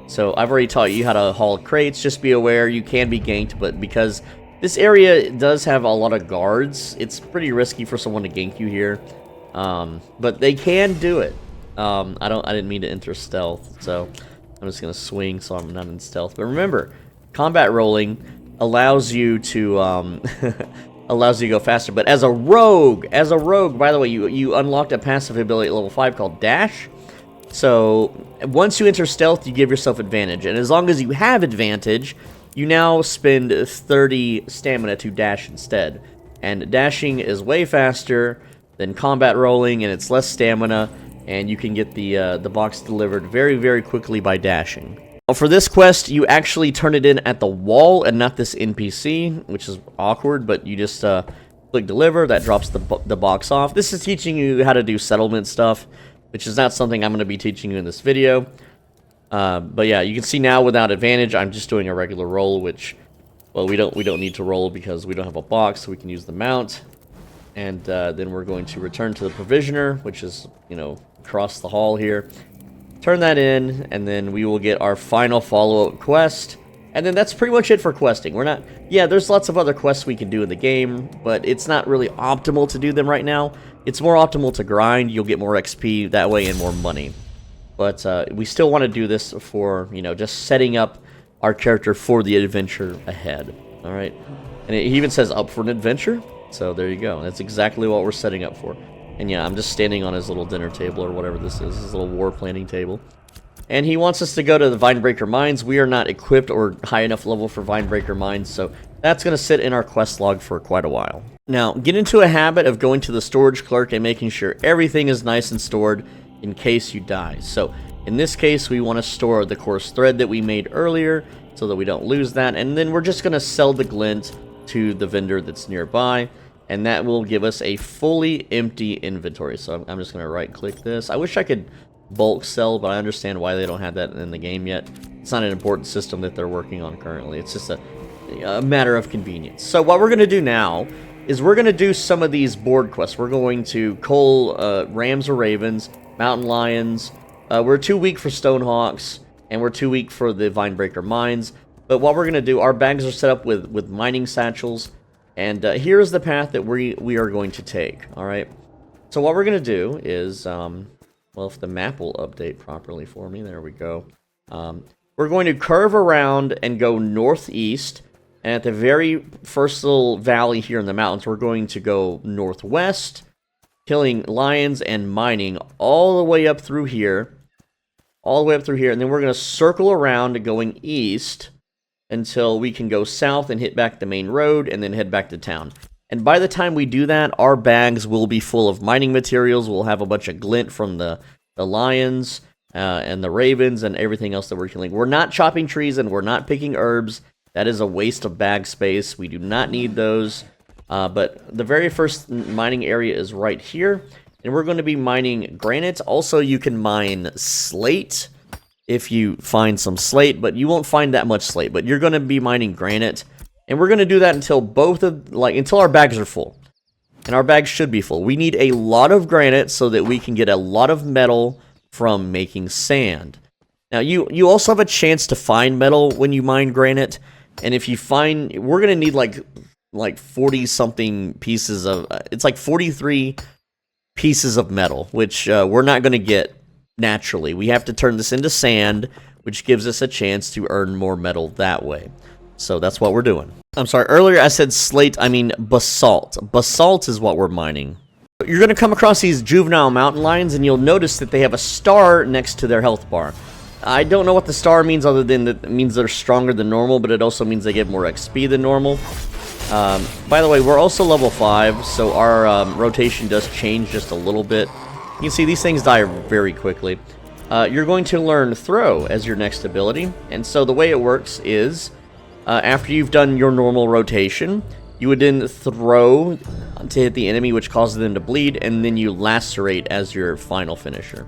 So I've already taught you how to haul crates. Just be aware you can be ganked, but because this area does have a lot of guards, it's pretty risky for someone to gank you here. But they can do it. I didn't mean to enter stealth, so I'm just gonna swing so I'm not in stealth. But remember, combat rolling allows you to go faster. But as a rogue, by the way, you unlocked a passive ability at level 5 called Dash. So once you enter stealth, you give yourself advantage, and as long as you have advantage, you now spend 30 stamina to dash instead. And dashing is way faster than combat rolling, and it's less stamina, and you can get the box delivered very, very quickly by dashing. For this quest, you actually turn it in at the wall and not this NPC, which is awkward, but you just click deliver. That drops the box off. This is teaching you how to do settlement stuff. which is not something I'm going to be teaching you in this video. But yeah, you can see now without advantage, I'm just doing a regular roll, which, well, we don't need to roll because we don't have a box, so we can use the mount. And then we're going to return to the provisioner, which is, you know, across the hall here. Turn that in, and then we will get our final follow-up quest. And then that's pretty much it for questing. We're not... Yeah, there's lots of other quests we can do in the game, but it's not really optimal to do them right now. It's more optimal to grind. You'll get more XP that way and more money. But we still want to do this for, you know, just setting up our character for the adventure ahead. All right? And it even says up for an adventure. So there you go. That's exactly what we're setting up for. And yeah, I'm just standing on his little dinner table or whatever this is, his little war planning table. And he wants us to go to the Vinebreaker Mines. We are not equipped or high enough level for Vinebreaker Mines, so that's going to sit in our quest log for quite a while. Now, get into a habit of going to the storage clerk and making sure everything is nice and stored in case you die. So, in this case, we want to store the coarse thread that we made earlier so that we don't lose that. And then we're just going to sell the glint to the vendor that's nearby. And that will give us a fully empty inventory. So I'm just going to right-click this. I wish I could bulk sell, but I understand why they don't have that in the game yet. It's not an important system that they're working on currently. It's just a matter of convenience. So what we're going to do now is we're going to do some of these board quests. We're going to cull rams or ravens, mountain lions. We're too weak for stonehawks, and we're too weak for the Vinebreaker Mines. But what we're going to do, our bags are set up with mining satchels. And here's the path that we are going to take, all right? So what we're going to do is, well, if the map will update properly for me, there we go. We're going to curve around and go northeast, and at the very first little valley here in the mountains, we're going to go northwest, killing lions and mining all the way up through here, and then we're going to circle around going east, until we can go south and hit back the main road and then head back to town. And by the time we do that, our bags will be full of mining materials. We'll have a bunch of glint from the lions and the ravens and everything else that we're killing. We're not chopping trees and we're not picking herbs. That is a waste of bag space. We do not need those. But the very first mining area is right here. And we're going to be mining granite. Also, you can mine slate if you find some slate, but you won't find that much slate. But you're going to be mining granite, and we're going to do that until until our bags are full. And our bags should be full. We need a lot of granite so that we can get a lot of metal from making sand. Now, you also have a chance to find metal when you mine granite, and if you find, we're going to need like 40 something pieces of, it's like 43 pieces of metal, which we're not going to get naturally. We have to turn this into sand, which gives us a chance to earn more metal that way. So that's what we're doing. I'm sorry, earlier I said slate, I mean basalt. Basalt is what we're mining. You're going to come across these juvenile mountain lions, and you'll notice that they have a star next to their health bar. I don't know what the star means other than that it means they're stronger than normal, but it also means they get more XP than normal. By the way, we're also level 5, so our rotation does change just a little bit. You can see these things die very quickly. You're going to learn Throw as your next ability. And so the way it works is, after you've done your normal rotation, you would then throw to hit the enemy, which causes them to bleed, and then you lacerate as your final finisher.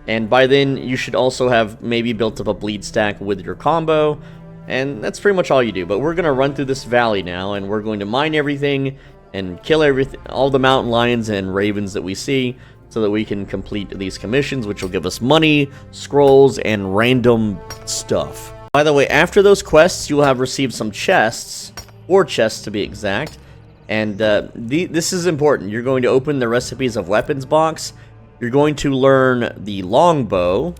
And by then, you should also have maybe built up a bleed stack with your combo, and that's pretty much all you do. But we're going to run through this valley now, and we're going to mine everything and kill all the mountain lions and ravens that we see, so that we can complete these commissions, which will give us money, scrolls, and random stuff. By the way, after those quests, you will have received some chests, 4 chests to be exact, and this is important. You're going to open the recipes of weapons box, you're going to learn the longbow,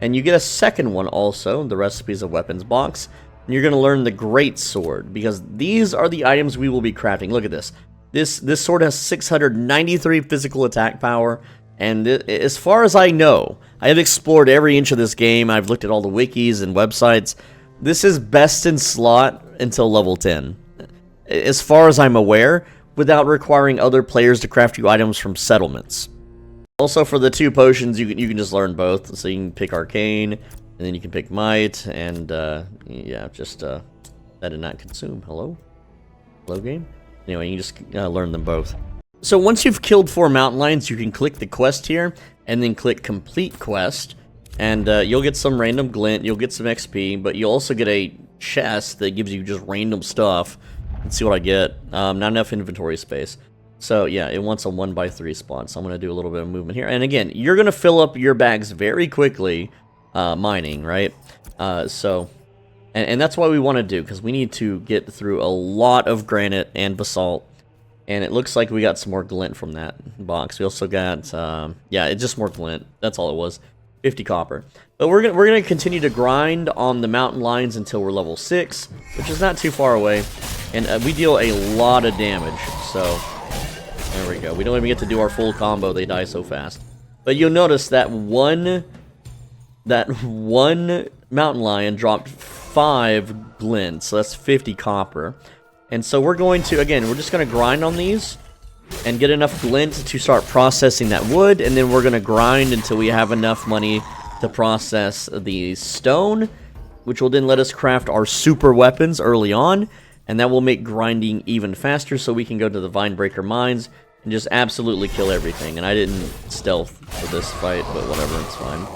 and you get a second one also, the recipes of weapons box, and you're going to learn the great sword, because these are the items we will be crafting. Look at this. This sword has 693 physical attack power, and as far as I know, I have explored every inch of this game. I've looked at all the wikis and websites. This is best in slot until level 10, as far as I'm aware, without requiring other players to craft you items from settlements. Also, for the 2 potions, you can just learn both. So you can pick Arcane, and then you can pick Might, and yeah, just that did not consume. Hello game. Anyway, you can just learn them both. So once you've killed 4 mountain lions, you can click the quest here, and then click complete quest, and you'll get some random glint, you'll get some XP, but you'll also get a chest that gives you just random stuff. Let's see what I get. Not enough inventory space. So yeah, it wants a 1x3 spot, so I'm going to do a little bit of movement here. And again, you're going to fill up your bags very quickly mining, right? And that's what we want to do, because we need to get through a lot of granite and basalt. And it looks like we got some more glint from that box. We also got, yeah, it's just more glint. That's all it was. 50 copper. But we're gonna continue to grind on the mountain lions until we're level 6, which is not too far away. And we deal a lot of damage, so there we go. We don't even get to do our full combo. They die so fast. But you'll notice that one mountain lion dropped 5 glint, so that's 50 copper. And so we're going to, again, we're just going to grind on these and get enough glint to start processing that wood, and then we're going to grind until we have enough money to process the stone, which will then let us craft our super weapons early on, and that will make grinding even faster so we can go to the Vinebreaker mines and just absolutely kill everything. And I didn't stealth for this fight, but whatever, it's fine.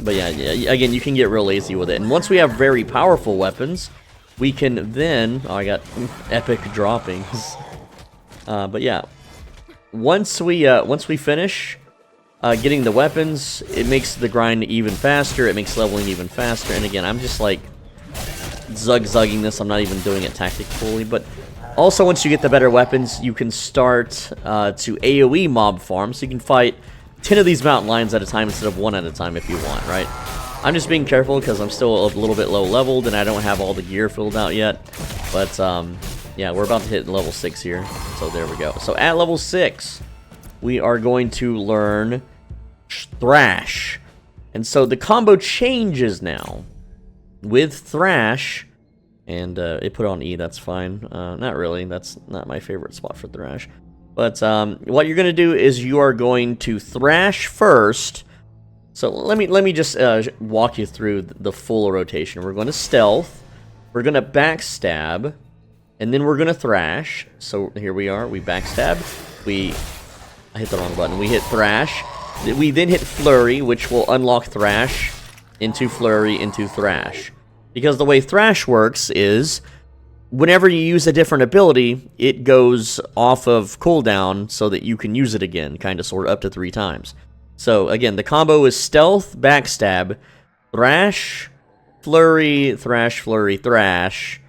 But yeah, again, you can get real lazy with it. And once we have very powerful weapons, we can then... Oh, I got epic droppings. But yeah, once we finish getting the weapons, it makes the grind even faster. It makes leveling even faster. And again, I'm just like zug-zugging this. I'm not even doing it tactically. But also, once you get the better weapons, you can start to AoE mob farm. So you can fight 10 of these mountain lions at a time instead of 1 at a time if you want, right? I'm just being careful because I'm still a little bit low leveled and I don't have all the gear filled out yet. But yeah, we're about to hit level 6 here. So there we go. So at level 6, we are going to learn Thrash. And so the combo changes now with Thrash. And it put on E, that's fine. Not really, that's not my favorite spot for Thrash. But what you're going to do is you are going to Thrash first. So let me just walk you through the full rotation. We're going to Stealth, we're going to Backstab, and then we're going to Thrash. So here we are, we Backstab, I hit the wrong button, we hit Thrash, we then hit Flurry, which will unlock Thrash, into Flurry, into Thrash. Because the way Thrash works is, whenever you use a different ability, it goes off of cooldown so that you can use it again, kind of sort of up to 3 times. So again, the combo is Stealth, Backstab, Thrash, Flurry, Thrash, Flurry, Thrash,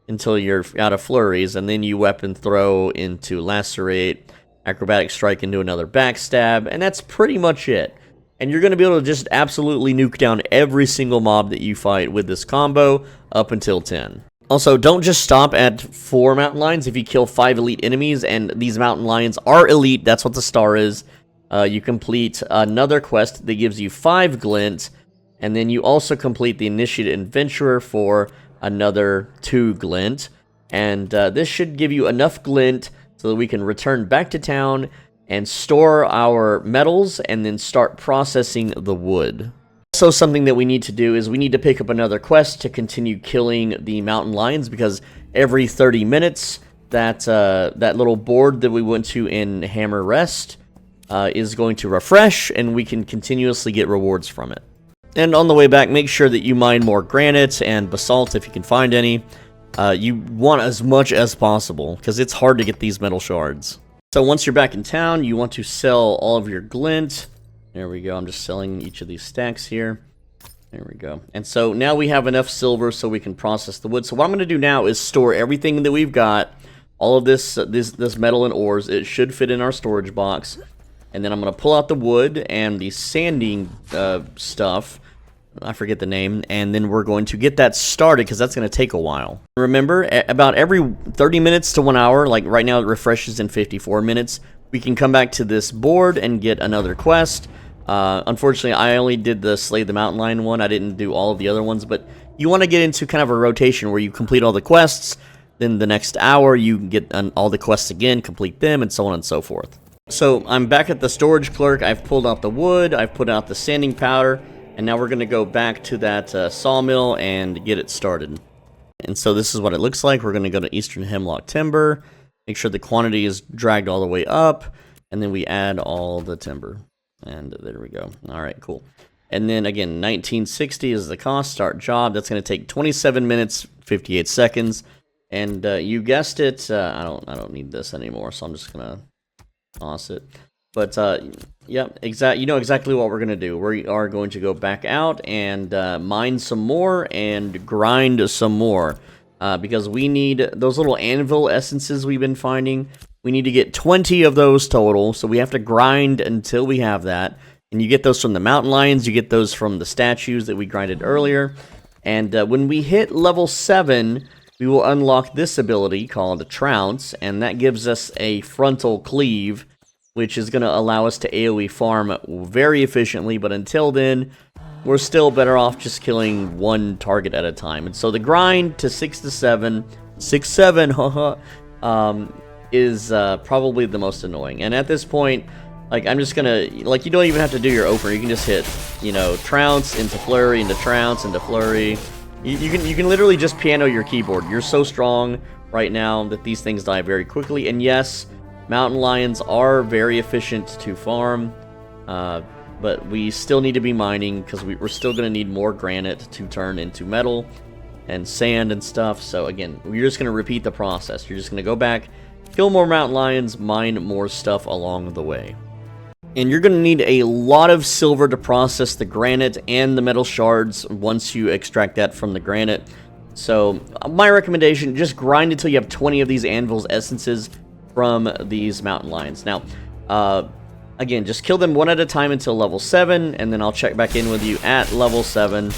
until you're out of flurries, and then you weapon throw into Lacerate, Acrobatic Strike into another Backstab, and that's pretty much it. And you're going to be able to just absolutely nuke down every single mob that you fight with this combo up until 10. Also, don't just stop at 4 mountain lions. If you kill 5 elite enemies, and these mountain lions are elite, that's what the star is, you complete another quest that gives you 5 glint, and then you also complete the Initiate Adventurer for another 2 glint. And this should give you enough glint so that we can return back to town and store our metals and then start processing the wood. Also, something that we need to do is we need to pick up another quest to continue killing the mountain lions, because every 30 minutes that little board that we went to in Hammer Rest is going to refresh, and we can continuously get rewards from it. And on the way back, make sure that you mine more granite and basalt if you can find any. You want as much as possible, because it's hard to get these metal shards. So once you're back in town, you want to sell all of your glint. There we go, I'm just selling each of these stacks here. There we go. And so now we have enough silver so we can process the wood. So what I'm going to do now is store everything that we've got, all of this metal and ores. It should fit in our storage box. And then I'm going to pull out the wood and the sanding stuff. I forget the name. And then we're going to get that started, because that's going to take a while. Remember, about every 30 minutes to 1 hour, like right now it refreshes in 54 minutes, we can come back to this board and get another quest. Unfortunately, I only did the Slay the Mountain Lion one. I didn't do all of the other ones, but you want to get into kind of a rotation where you complete all the quests, then the next hour you can get all the quests again, complete them, and so on and so forth. So I'm back at the storage clerk. I've pulled out the wood, I've put out the sanding powder, and now we're going to go back to that sawmill and get it started. And so this is what it looks like. We're going to go to Eastern Hemlock Timber, make sure the quantity is dragged all the way up, and then we add all the timber. And there we go. All right, cool. And then again, 1960 is the cost. Start job. That's going to take 27 minutes, 58 seconds. And you guessed it. I don't need this anymore, so I'm just going to toss it. But yep, you know exactly what we're going to do. We are going to go back out and mine some more and grind some more. Because we need those little anvil essences we've been finding. We need to get 20 of those total, so we have to grind until we have that. And you get those from the mountain lions, you get those from the statues that we grinded earlier. And when we hit level 7, we will unlock this ability called Trounce, and that gives us a frontal cleave, which is going to allow us to AoE farm very efficiently, but until then, we're still better off just killing one target at a time. And so the grind to 6 to 7, 6-7, haha, is probably the most annoying. And at this point, like, I'm just gonna, like, you don't even have to do your opener. You can just hit, you know, Trounce into Flurry, into Trounce, into Flurry. You can literally just piano your keyboard. You're so strong right now that these things die very quickly. And yes, mountain lions are very efficient to farm, but we still need to be mining because we're still going to need more granite to turn into metal and sand and stuff. So again, we're just going to repeat the process. You're just going to go back, kill more mountain lions, mine more stuff along the way. And you're going to need a lot of silver to process the granite and the metal shards once you extract that from the granite. So my recommendation, just grind until you have 20 of these anvils essences from these mountain lions. Now, again, just kill them one at a time until level 7, and then I'll check back in with you at level 7.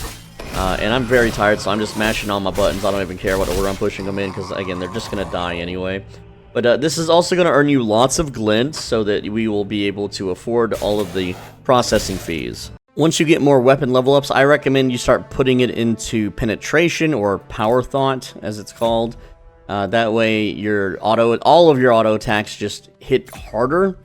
And I'm very tired, so I'm just mashing all my buttons. I don't even care what order I'm pushing them in, because, again, they're just going to die anyway. But this is also going to earn you lots of glint, so that we will be able to afford all of the processing fees. Once you get more weapon level ups, I recommend you start putting it into penetration, or power thought, as it's called. That way, all of your auto attacks just hit harder,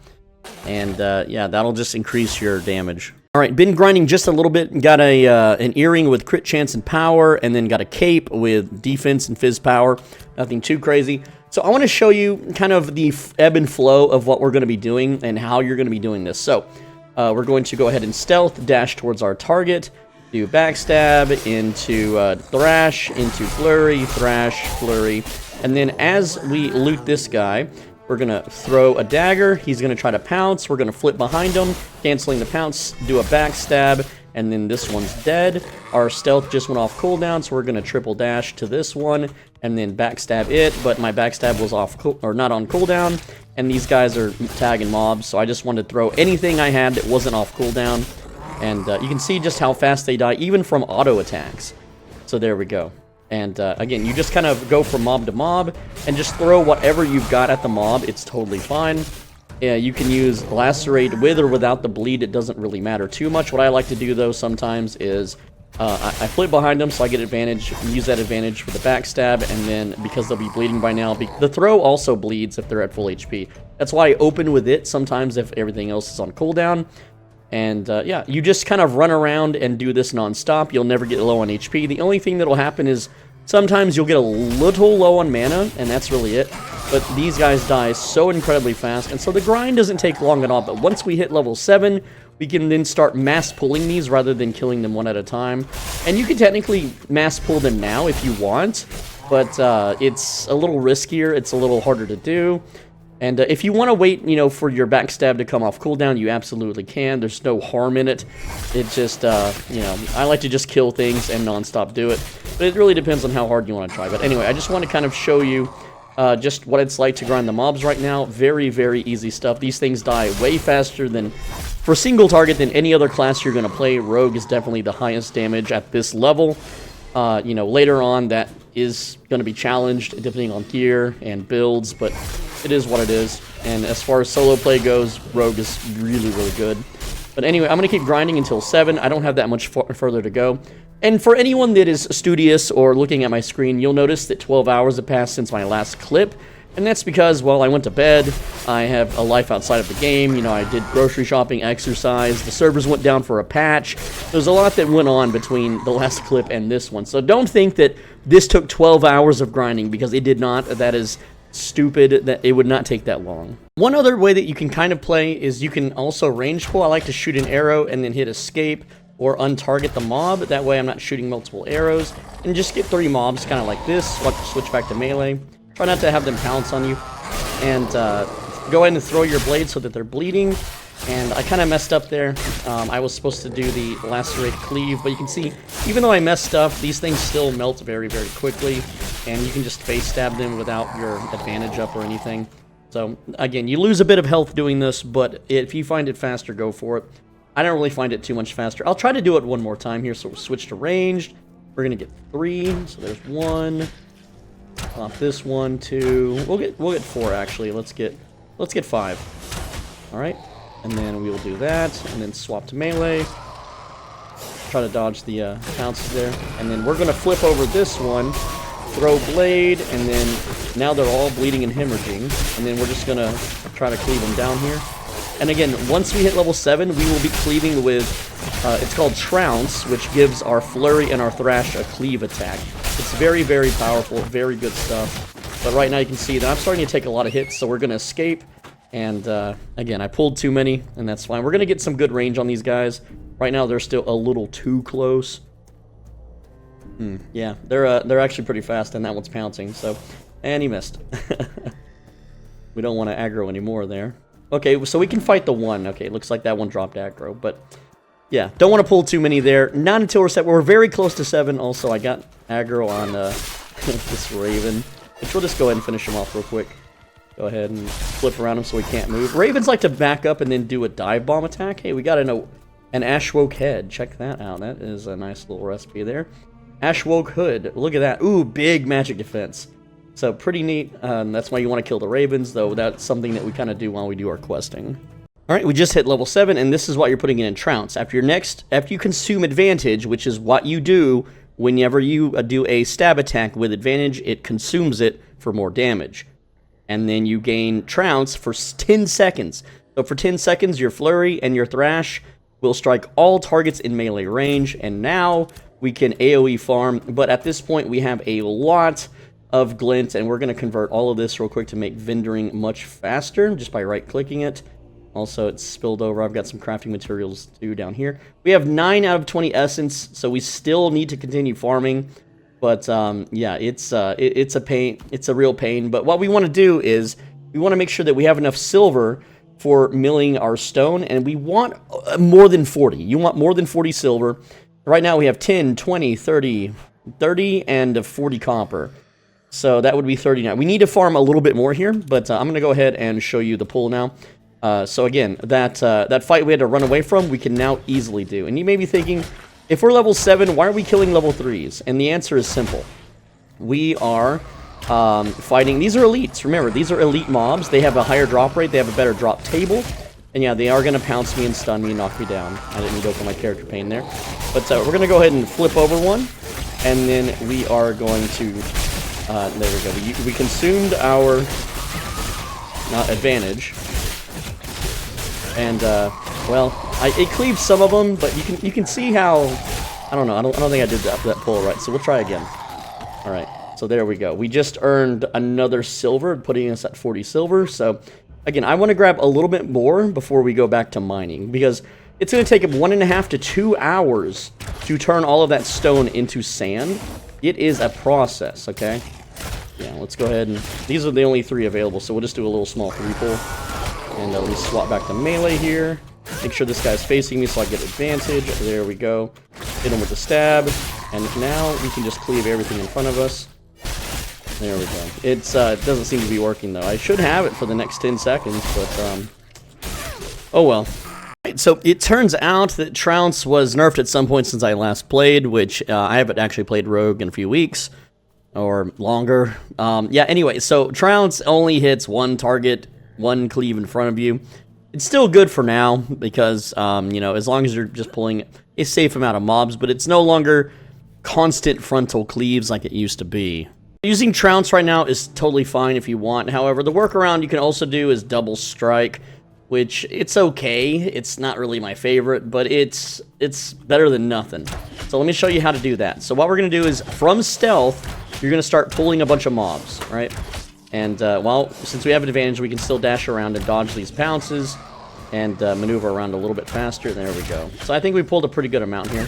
and yeah, that'll just increase your damage. All right, been grinding just a little bit. Got an earring with crit chance and power, and then got a cape with defense and fizz power. Nothing too crazy. So I want to show you kind of the ebb and flow of what we're going to be doing and how you're going to be doing this. So we're going to go ahead and stealth, dash towards our target, do backstab into thrash, into flurry, thrash, flurry. And then as we loot this guy, we're going to throw a dagger. He's going to try to pounce. We're going to flip behind him, canceling the pounce, do a backstab, and then this one's dead. Our stealth just went off cooldown, so we're going to triple dash to this one, and then backstab it, but my backstab was off, or not on cooldown, and these guys are tagging mobs, so I just wanted to throw anything I had that wasn't off cooldown, and you can see just how fast they die, even from auto attacks. So there we go. And again, you just kind of go from mob to mob, and just throw whatever you've got at the mob. It's totally fine. Yeah, you can use lacerate with or without the bleed. It doesn't really matter too much. What I like to do, though, sometimes is I flip behind them so I get advantage, use that advantage for the backstab, and then because they'll be bleeding by now, the throw also bleeds if they're at full HP. That's why I open with it sometimes if everything else is on cooldown. And yeah, you just kind of run around and do this non-stop. You'll never get low on HP. The only thing that'll happen is sometimes you'll get a little low on mana, and that's really it. But these guys die so incredibly fast, and so the grind doesn't take long at all. But once we hit level 7, we can then start mass pulling these rather than killing them one at a time. And you can technically mass pull them now if you want, but it's a little riskier. It's a little harder to do. And if you want to wait, you know, for your backstab to come off cooldown, you absolutely can. There's no harm in it. It just, you know, I like to just kill things and non-stop do it. But it really depends on how hard you want to try. But anyway, I just want to kind of show you just what it's like to grind the mobs right now. Very, very easy stuff. These things die way faster than, for single target, than any other class you're going to play. Rogue is definitely the highest damage at this level. You know, later on, that is going to be challenged depending on gear and builds, but it is what it is. And as far as solo play goes, Rogue is really, really good. But anyway, I'm going to keep grinding until 7. I don't have that much further to go. And for anyone that is studious or looking at my screen, you'll notice that 12 hours have passed since my last clip. And that's because, well, I went to bed, I have a life outside of the game, you know, I did grocery shopping, exercise, the servers went down for a patch. There's a lot that went on between the last clip and this one. So don't think that this took 12 hours of grinding, because it did not. That is stupid that it would not take that long. One other way that you can kind of play is you can also range pull. I like to shoot an arrow and then hit escape or untarget the mob. That way I'm not shooting multiple arrows. And just get 3 mobs kind of like this. Switch back to melee. Try not to have them pounce on you. And go ahead and throw your blade so that they're bleeding. And I kind of messed up there. I was supposed to do the lacerate cleave, but you can see, even though I messed up, these things still melt very, very quickly, and you can just face stab them without your advantage up or anything. So, again, you lose a bit of health doing this, but if you find it faster, go for it. I don't really find it too much faster. I'll try to do it one more time here, so we'll switch to ranged. We're going to get 3, so there's 1. Pop this 1, 2. We'll get 4, actually. Let's get 5. All right. And then we'll do that, and then swap to melee. Try to dodge the pounces there. And then we're going to flip over this one, throw blade, and then now they're all bleeding and hemorrhaging. And then we're just going to try to cleave them down here. And again, once we hit level 7, we will be cleaving with, it's called Trounce, which gives our Flurry and our Thrash a cleave attack. It's very, very powerful, very good stuff. But right now you can see that I'm starting to take a lot of hits, so we're going to escape. And, again, I pulled too many, and that's fine. We're going to get some good range on these guys. Right now, they're still a little too close. Yeah, they're actually pretty fast, and that one's pouncing, so... And he missed. We don't want to aggro anymore there. Okay, so we can fight the 1. Okay, looks like that one dropped aggro, but... Yeah, don't want to pull too many there. Not until we're set. We're very close to 7. Also, I got aggro on, this Raven. Which we'll just go ahead and finish him off real quick. Go ahead and flip around him so he can't move. Ravens like to back up and then do a dive bomb attack. Hey, we got an Ashwoke head. Check that out. That is a nice little recipe there. Ashwoke hood. Look at that. Ooh, big magic defense. So pretty neat. That's why you want to kill the Ravens, though. That's something that we kind of do while we do our questing. All right, we just hit level 7, and this is what you're putting in Trounce. After you consume advantage, which is what you do whenever you do a stab attack with advantage, it consumes it for more damage. And then you gain Trounce for 10 seconds. So for 10 seconds, your Flurry and your Thrash will strike all targets in melee range. And now we can AoE farm. But at this point, we have a lot of glint. And we're going to convert all of this real quick to make vendoring much faster just by right-clicking it. Also, it's spilled over. I've got some crafting materials too down here. We have 9 out of 20 essence. So we still need to continue farming. But, yeah, it's a pain. It's a real pain. But what we want to do is we want to make sure that we have enough silver for milling our stone. And we want more than 40. You want more than 40 silver. Right now we have 10, 20, 30, and 40 copper. So that would be 39. We need to farm a little bit more here. But I'm going to go ahead and show you the pull now. So, again, that fight we had to run away from, we can now easily do. And you may be thinking... If we're level 7, why are we killing level 3s? And the answer is simple. We are fighting... These are elites. Remember, these are elite mobs. They have a higher drop rate. They have a better drop table. And yeah, they are going to pounce me and stun me and knock me down. I didn't go for my character pain there. But we're going to go ahead and flip over one. And then we are going to... there we go. We consumed our advantage. And, well, it cleaves some of them, but you can see how... I don't know. I don't think I did that pull right, so we'll try again. All right, so there we go. We just earned another silver, putting us at 40 silver. So, again, I want to grab a little bit more before we go back to mining, because it's going to take 1.5 to 2 hours to turn all of that stone into sand. It is a process, okay? Yeah, let's go ahead and... These are the only 3 available, so we'll just do a little small 3 pull. And let me swap back to melee here. Make sure this guy's facing me so I get advantage. There we go. Hit him with the stab. And now we can just cleave everything in front of us. There we go. It doesn't seem to be working, though. I should have it for the next 10 seconds, but, oh well. Right, so it turns out that Trounce was nerfed at some point since I last played, which I haven't actually played Rogue in a few weeks. Or longer. Yeah, anyway, so Trounce only hits 1 target, 1 cleave in front of you. It's still good for now, because, you know, as long as you're just pulling a safe amount of mobs, but it's no longer constant frontal cleaves like it used to be. Using Trounce right now is totally fine if you want. However, the workaround you can also do is double strike, which it's okay. It's not really my favorite, but it's better than nothing. So let me show you how to do that. So what we're going to do is, from stealth, you're going to start pulling a bunch of mobs, right? And, well, since we have an advantage, we can still dash around and dodge these pounces and maneuver around a little bit faster. There we go. So I think we pulled a pretty good amount here.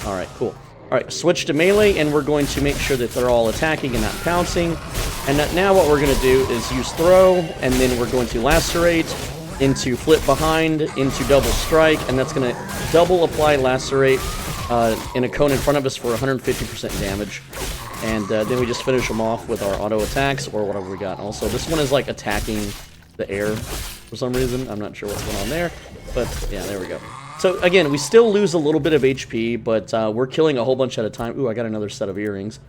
Alright, cool. Alright, switch to melee, and we're going to make sure that they're all attacking and not pouncing. And now what we're going to do is use throw, and then we're going to lacerate, into flip behind, into double strike, and that's going to double apply lacerate in a cone in front of us for 150% damage. And then we just finish them off with our auto attacks, or whatever we got. Also, this one is like attacking the air for some reason. I'm not sure what's going on there, but yeah, there we go. So again, we still lose a little bit of HP, but we're killing a whole bunch at a time. Ooh, I got another set of earrings.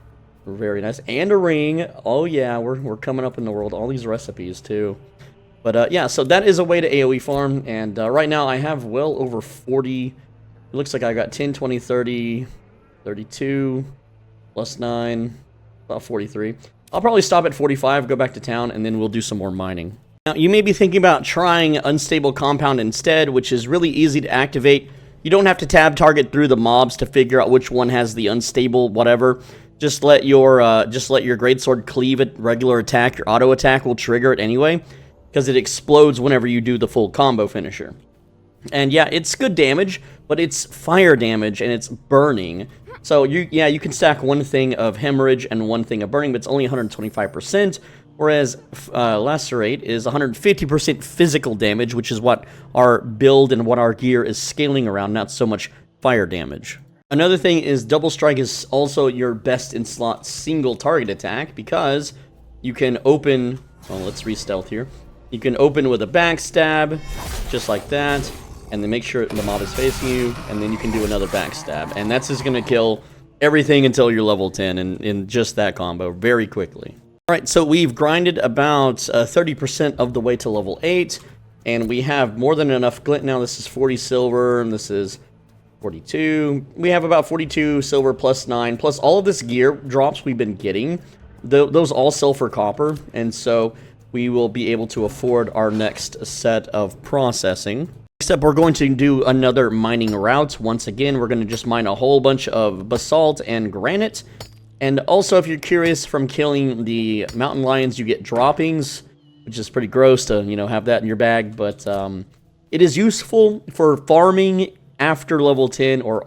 Very nice. And a ring. Oh yeah, we're coming up in the world. All these recipes too. But yeah, so that is a way to AoE farm, and right now I have well over 40. It looks like I got 10, 20, 30, 32, plus 9, about 43. I'll probably stop at 45, go back to town, and then we'll do some more mining. Now, you may be thinking about trying Unstable Compound instead, which is really easy to activate. You don't have to tab target through the mobs to figure out which one has the unstable whatever. Just let your greatsword cleave at regular attack. Your auto attack will trigger it anyway, because it explodes whenever you do the full combo finisher. And yeah, it's good damage, but it's fire damage and it's burning. So you can stack one thing of hemorrhage and one thing of burning, but it's only 125%. Whereas lacerate is 150% physical damage, which is what our build and what our gear is scaling around, not so much fire damage. Another thing is double strike is also your best in slot single target attack, because you can open, well, let's re-stealth here. You can open with a backstab, just like that, and then make sure the mob is facing you, and then you can do another backstab. And that's just going to kill everything until you're level 10 in just that combo very quickly. Alright, so we've grinded about 30% of the way to level 8, and we have more than enough glint now. This is 40 silver, and this is 42. We have about 42 silver plus 9, plus all of this gear drops we've been getting. Those all sell for copper, and so we will be able to afford our next set of processing. Except we're going to do another mining route. Once again, we're going to just mine a whole bunch of basalt and granite. And also, if you're curious, from killing the mountain lions, you get droppings, which is pretty gross to, have that in your bag. But it is useful for farming after level 10 or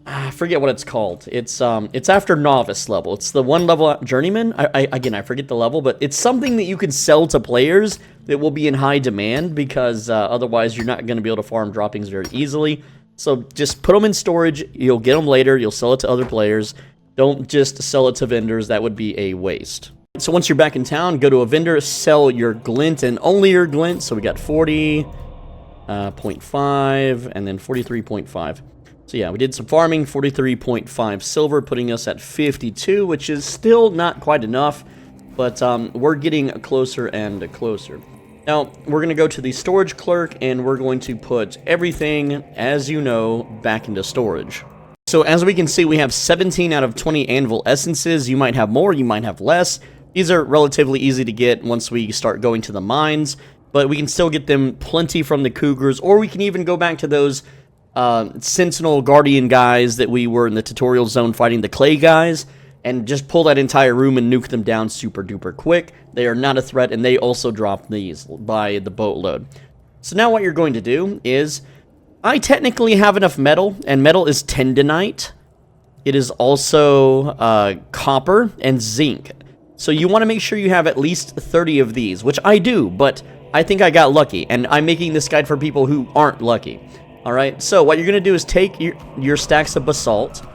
I forget what it's called. It's after novice level. It's the one level journeyman. I forget the level, but it's something that you can sell to players that will be in high demand, because otherwise you're not going to be able to farm droppings very easily. So just put them in storage. You'll get them later. You'll sell it to other players. Don't just sell it to vendors. That would be a waste. So once you're back in town, go to a vendor, sell your glint and only your glint. So we got 40.5 and then 43.5. So yeah, we did some farming, 43.5 silver, putting us at 52, which is still not quite enough, but we're getting closer and closer. Now, we're going to go to the storage clerk, and we're going to put everything, as you know, back into storage. So as we can see, we have 17 out of 20 anvil essences. You might have more, you might have less. These are relatively easy to get once we start going to the mines, but we can still get them plenty from the cougars, or we can even go back to those Sentinel Guardian guys that we were in the tutorial zone fighting, the clay guys, and just pull that entire room and nuke them down super duper quick. They are not a threat, and they also drop these by the boatload. So now what you're going to do is, I technically have enough metal, and metal is tendonite. It is also copper and zinc. So you want to make sure you have at least 30 of these, which I do, but I think I got lucky, and I'm making this guide for people who aren't lucky. Alright, so what you're going to do is take your stacks of basalt.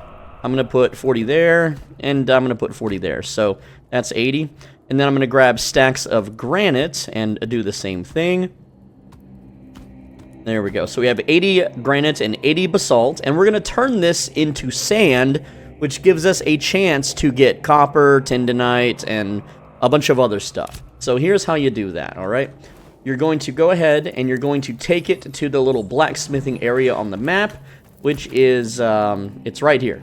I'm going to put 40 there, and I'm going to put 40 there. So that's 80. And then I'm going to grab stacks of granite and do the same thing. There we go. So we have 80 granite and 80 basalt, and we're going to turn this into sand, which gives us a chance to get copper, tendonite, and a bunch of other stuff. So here's how you do that, alright? You're going to go ahead and you're going to take it to the little blacksmithing area on the map, which is, it's right here.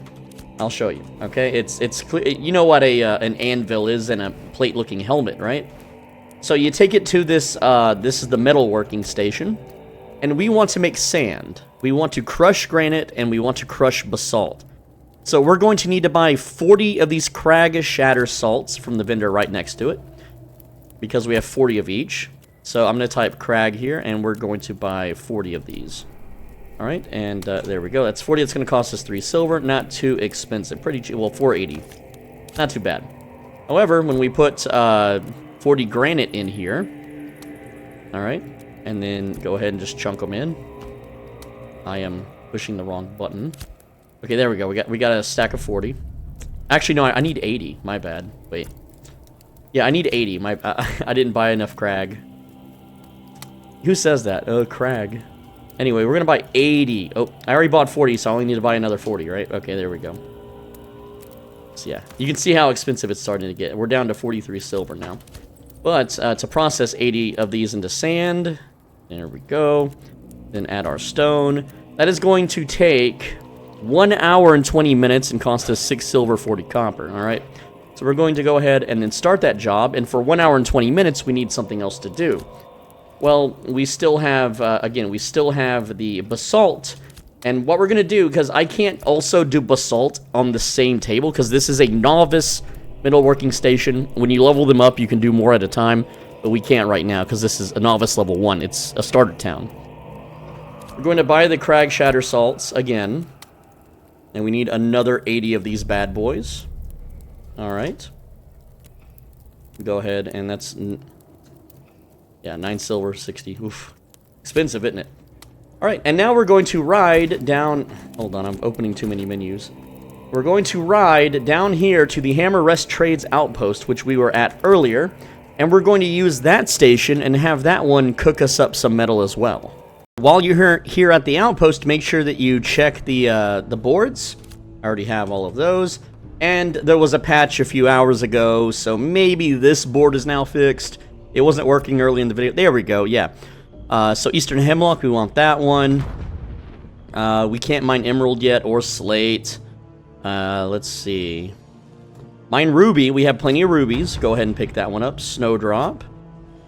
I'll show you, okay? It's you know what an anvil is and a plate-looking helmet, right? So you take it to this, this is the metalworking station, and we want to make sand. We want to crush granite, and we want to crush basalt. So we're going to need to buy 40 of these crag shatter salts from the vendor right next to it, because we have 40 of each. So I'm going to type crag here, and we're going to buy 40 of these. All right, and there we go. That's 40. It's going to cost us 3 silver. Not too expensive. Pretty cheap. Well, 480. Not too bad. However, when we put 40 granite in here, all right, and then go ahead and just chunk them in. I am pushing the wrong button. Okay, there we go. We got a stack of 40. Actually, no, I need 80. My bad. Wait. Yeah, I need 80. I didn't buy enough crag. Who says that? Crag. Anyway, we're gonna buy 80. Oh, I already bought 40, so I only need to buy another 40, right? Okay, there we go. So yeah, you can see how expensive it's starting to get. We're down to 43 silver now. But to process 80 of these into sand, there we go. Then add our stone. That is going to take 1 hour and 20 minutes and cost us 6 silver, 40 copper, all right? So we're going to go ahead and then start that job, and for 1 hour and 20 minutes, we need something else to do. Well, we still have, again, we still have the basalt, and what we're going to do, because I can't also do basalt on the same table, because this is a novice metalworking station. When you level them up, you can do more at a time, but we can't right now, because this is a novice level 1. It's a starter town. We're going to buy the crag shatter salts again, and we need another 80 of these bad boys. All right. Go ahead, and that's... yeah, 9 silver, 60. Oof. Expensive, isn't it? Alright, and now we're going to ride down... hold on, I'm opening too many menus. We're going to ride down here to the Hammer Rest Trades Outpost, which we were at earlier, and we're going to use that station and have that one cook us up some metal as well. While you're here at the outpost, make sure that you check the boards. I already have all of those. And there was a patch a few hours ago, so maybe this board is now fixed. It wasn't working early in the video. There we go, yeah. So Eastern Hemlock, we want that one. We can't mine Emerald yet, or Slate. Let's see. Mine Ruby, we have plenty of rubies. Go ahead and pick that one up. Snowdrop.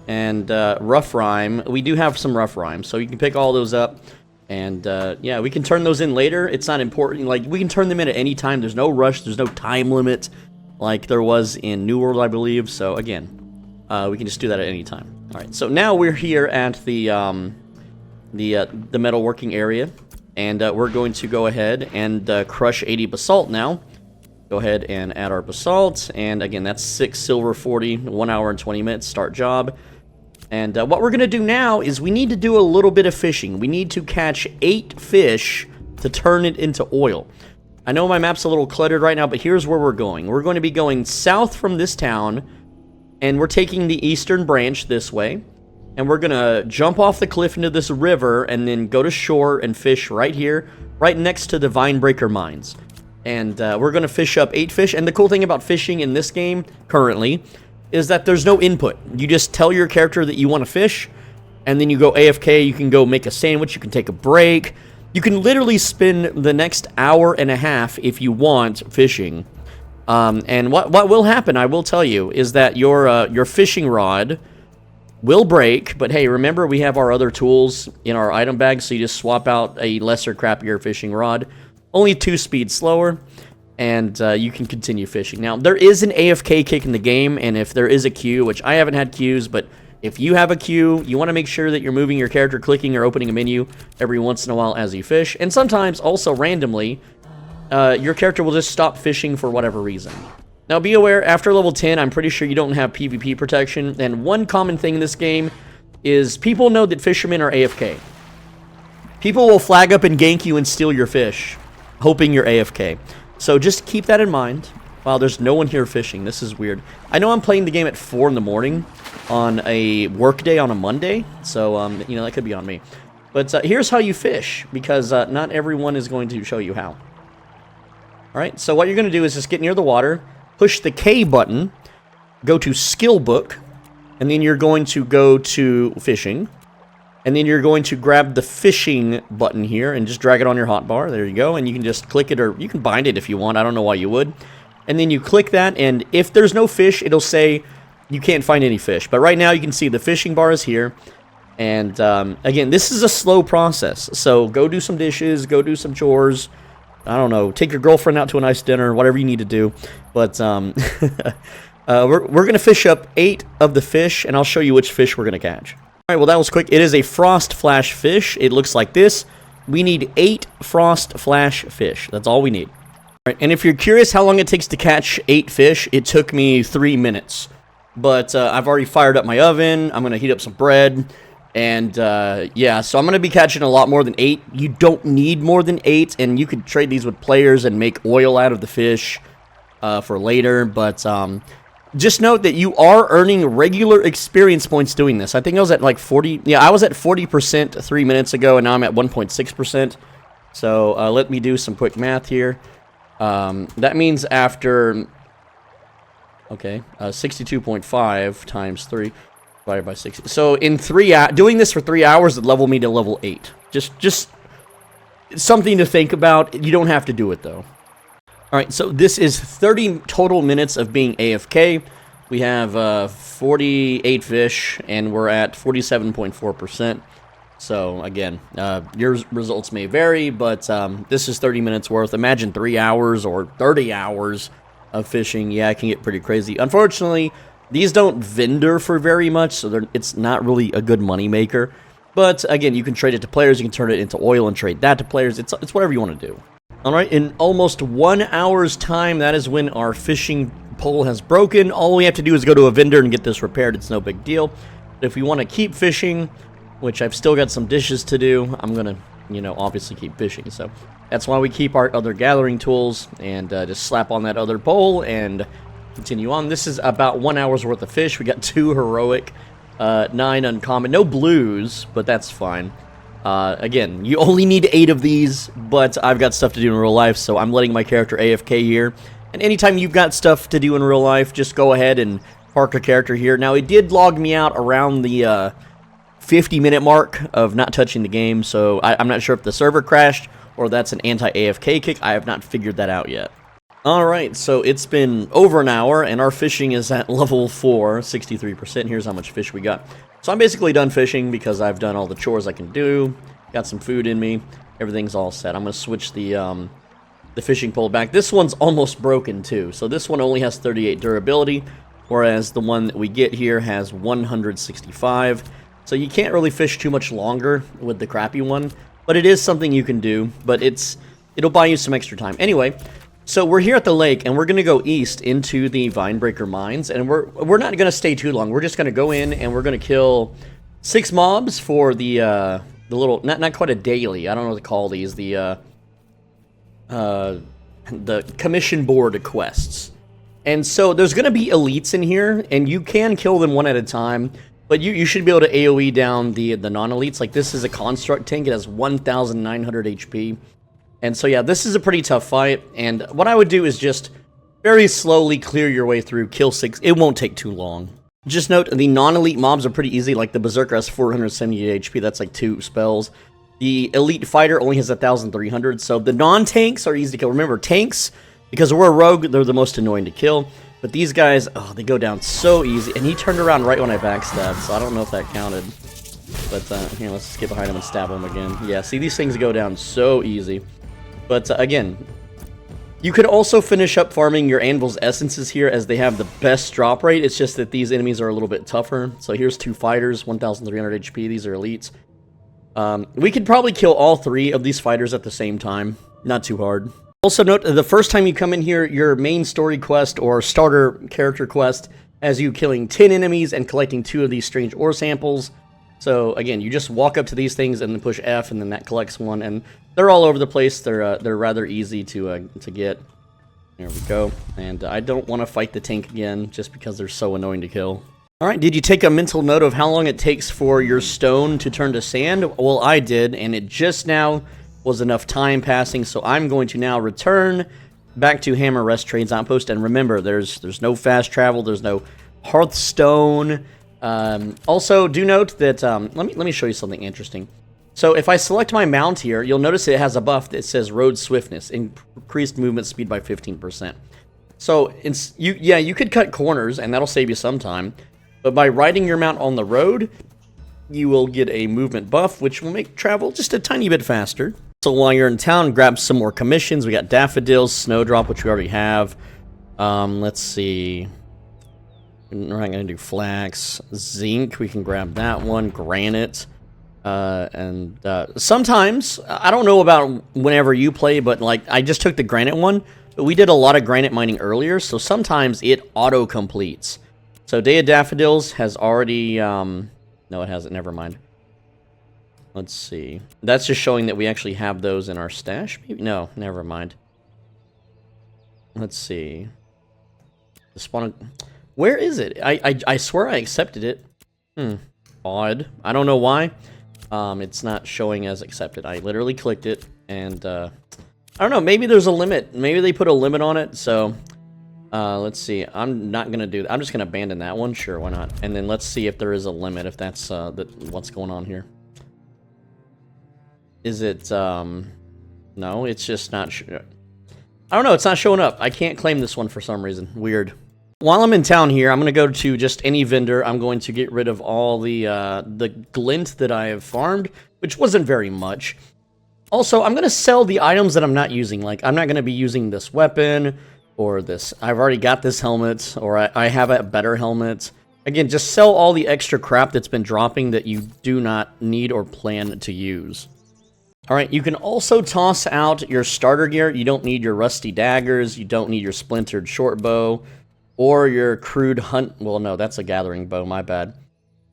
And Rough Rime, we do have some Rough Rime, so you can pick all those up. And yeah, we can turn those in later. It's not important. Like, we can turn them in at any time. There's no rush. There's no time limit like there was in New World, I believe. So again, we can just do that at any time. All right. So now we're here at the metalworking area, and we're going to go ahead and crush 80 basalt now. Go ahead and add our basalt, and again, that's 6 silver, 40, 1 hour and 20 minutes. Start job. And what we're going to do now is we need to do a little bit of fishing. We need to catch 8 fish to turn it into oil. I know my map's a little cluttered right now, but here's where we're going. We're going to be going south from this town, and we're taking the eastern branch this way. And we're going to jump off the cliff into this river and then go to shore and fish right here, right next to the Vinebreaker mines. And we're going to fish up 8 fish. And the cool thing about fishing in this game currently is that there's no input. You just tell your character that you want to fish, and then you go AFK. You can go make a sandwich. You can take a break. You can literally spend the next hour and a half if you want fishing. And what will happen, I will tell you, is that your fishing rod will break. But hey, remember, we have our other tools in our item bag, so you just swap out a lesser, crappier fishing rod. Only 2 speeds slower. And you can continue fishing. Now, there is an AFK kick in the game, and if there is a queue, which I haven't had queues, but if you have a queue, you want to make sure that you're moving your character, clicking or opening a menu every once in a while as you fish. And sometimes, also randomly, your character will just stop fishing for whatever reason. Now, be aware, after level 10, I'm pretty sure you don't have PvP protection, and one common thing in this game is people know that fishermen are AFK. People will flag up and gank you and steal your fish, hoping you're AFK. So just keep that in mind. Wow, there's no one here fishing. This is weird. I know I'm playing the game at 4 in the morning on a work day on a Monday, so, you know, that could be on me. But here's how you fish, because not everyone is going to show you how. All right, so what you're going to do is just get near the water, push the K button, go to Skill Book, and then you're going to go to Fishing. And then you're going to grab the fishing button here and just drag it on your hotbar. There you go. And you can just click it, or you can bind it if you want. I don't know why you would. And then you click that, and if there's no fish, it'll say you can't find any fish. But right now you can see the fishing bar is here. And again, this is a slow process. So go do some dishes, go do some chores, I don't know, take your girlfriend out to a nice dinner, whatever you need to do. But we're going to fish up 8 of the fish, and I'll show you which fish we're going to catch. All right, well, that was quick. It is a frost flash fish. It looks like this. We need 8 frost flash fish. That's all we need. All right, and if you're curious how long it takes to catch 8 fish, it took me 3 minutes. But I've already fired up my oven. I'm going to heat up some bread. And, yeah, so I'm going to be catching a lot more than 8. You don't need more than 8, and you could trade these with players and make oil out of the fish for later. But just note that you are earning regular experience points doing this. I think I was at like 40. Yeah, I was at 40% 3 minutes ago, and now I'm at 1.6%. So let me do some quick math here. That means after, okay, 62.5 times 3. Divided by 60. So in doing this for 3 hours would level me to level 8. Just something to think about. You don't have to do it though. All right, so this is 30 total minutes of being AFK. We have 48 fish, and we're at 47.4%. So again, your results may vary, but this is 30 minutes worth. Imagine 3 hours or 30 hours of fishing. Yeah, it can get pretty crazy. Unfortunately, these don't vendor for very much, so it's not really a good money maker. But again, you can trade it to players, you can turn it into oil and trade that to players. It's whatever you want to do. Alright, in almost 1 hour's time, that is when our fishing pole has broken. All we have to do is go to a vendor and get this repaired. It's no big deal. But if we want to keep fishing, which I've still got some dishes to do, I'm going to, you know, obviously keep fishing. So that's why we keep our other gathering tools and just slap on that other pole and continue on. This is about 1 hour's worth of fish. We got 2 heroic, 9 uncommon. No blues, but that's fine. Again, you only need 8 of these, but I've got stuff to do in real life, so I'm letting my character AFK here. And anytime you've got stuff to do in real life, just go ahead and park your character here. Now, it did log me out around the 50-minute mark of not touching the game, so I'm not sure if the server crashed or that's an anti-AFK kick. I have not figured that out yet. Alright, so it's been over an hour, and our fishing is at level 4, 63%. Here's how much fish we got. So I'm basically done fishing because I've done all the chores I can do. Got some food in me. Everything's all set. I'm going to switch the fishing pole back. This one's almost broken, too. So this one only has 38 durability, whereas the one that we get here has 165. So you can't really fish too much longer with the crappy one, but it is something you can do, but it'll buy you some extra time. Anyway, so we're here at the lake, and we're going to go east into the Vinebreaker Mines, and we're not going to stay too long. We're just going to go in, and we're going to kill 6 mobs for the little, not quite a daily, I don't know what to call these, the commission board quests. And so there's going to be elites in here, and you can kill them one at a time, but you should be able to AoE down the non-elites. Like, this is a construct tank. It has 1,900 HP. And so, yeah, this is a pretty tough fight, and what I would do is just very slowly clear your way through, kill 6. It won't take too long. Just note, the non-elite mobs are pretty easy, like the Berserker has 478 HP, that's like 2 spells. The Elite Fighter only has 1,300, so the non-tanks are easy to kill. Remember, tanks, because we're a rogue, they're the most annoying to kill, but these guys, oh, they go down so easy, and he turned around right when I backstabbed, so I don't know if that counted. But, here, let's just get behind him and stab him again. Yeah, see, these things go down so easy. But, again, you could also finish up farming your Anvil's Essences here as they have the best drop rate. It's just that these enemies are a little bit tougher. So here's 2 fighters, 1,300 HP. These are elites. We could probably kill all 3 of these fighters at the same time. Not too hard. Also note, the first time you come in here, your main story quest or starter character quest has you killing 10 enemies and collecting 2 of these strange ore samples. So again, you just walk up to these things and then push F, and then that collects 1, and they're all over the place. They're rather easy to get. There we go. And I don't want to fight the tank again just because they're so annoying to kill. All right, did you take a mental note of how long it takes for your stone to turn to sand? Well, I did, and it just now was enough time passing, so I'm going to now return back to Hammer Rest Trade's outpost. And remember, there's no fast travel, there's no Hearthstone. Also, do note that, let me show you something interesting. So if I select my mount here, you'll notice it has a buff that says Road Swiftness, increased movement speed by 15%. So, you could cut corners, and that'll save you some time. But by riding your mount on the road, you will get a movement buff, which will make travel just a tiny bit faster. So while you're in town, grab some more commissions. We got daffodils, snowdrop, which we already have. Let's see. We're not going to do flax. Zinc, we can grab that one. Granite. Sometimes, I don't know about whenever you play, but like I just took the granite one, but we did a lot of granite mining earlier, so sometimes it auto-completes. So Day of Daffodils has already, no it hasn't, never mind. Let's see. That's just showing that we actually have those in our stash, maybe? No, never mind. Let's see. The spawn... Where is it? I swear I accepted it. Odd. I don't know why. It's not showing as accepted. I literally clicked it, and, I don't know, maybe there's a limit. Maybe they put a limit on it, so, let's see. I'm not gonna do that. I'm just gonna abandon that one. Sure, why not? And then let's see if there is a limit, if that's, what's going on here. Is it, no, it's just not, I don't know, it's not showing up. I can't claim this one for some reason. Weird. While I'm in town here, I'm going to go to just any vendor. I'm going to get rid of all the glint that I have farmed, which wasn't very much. Also, I'm going to sell the items that I'm not using. Like, I'm not going to be using this weapon or this. I've already got this helmet, or I have a better helmet. Again, just sell all the extra crap that's been dropping that you do not need or plan to use. Alright, you can also toss out your starter gear. You don't need your rusty daggers. You don't need your splintered short bow. Or your crude hunt... Well, no, that's a gathering bow, my bad.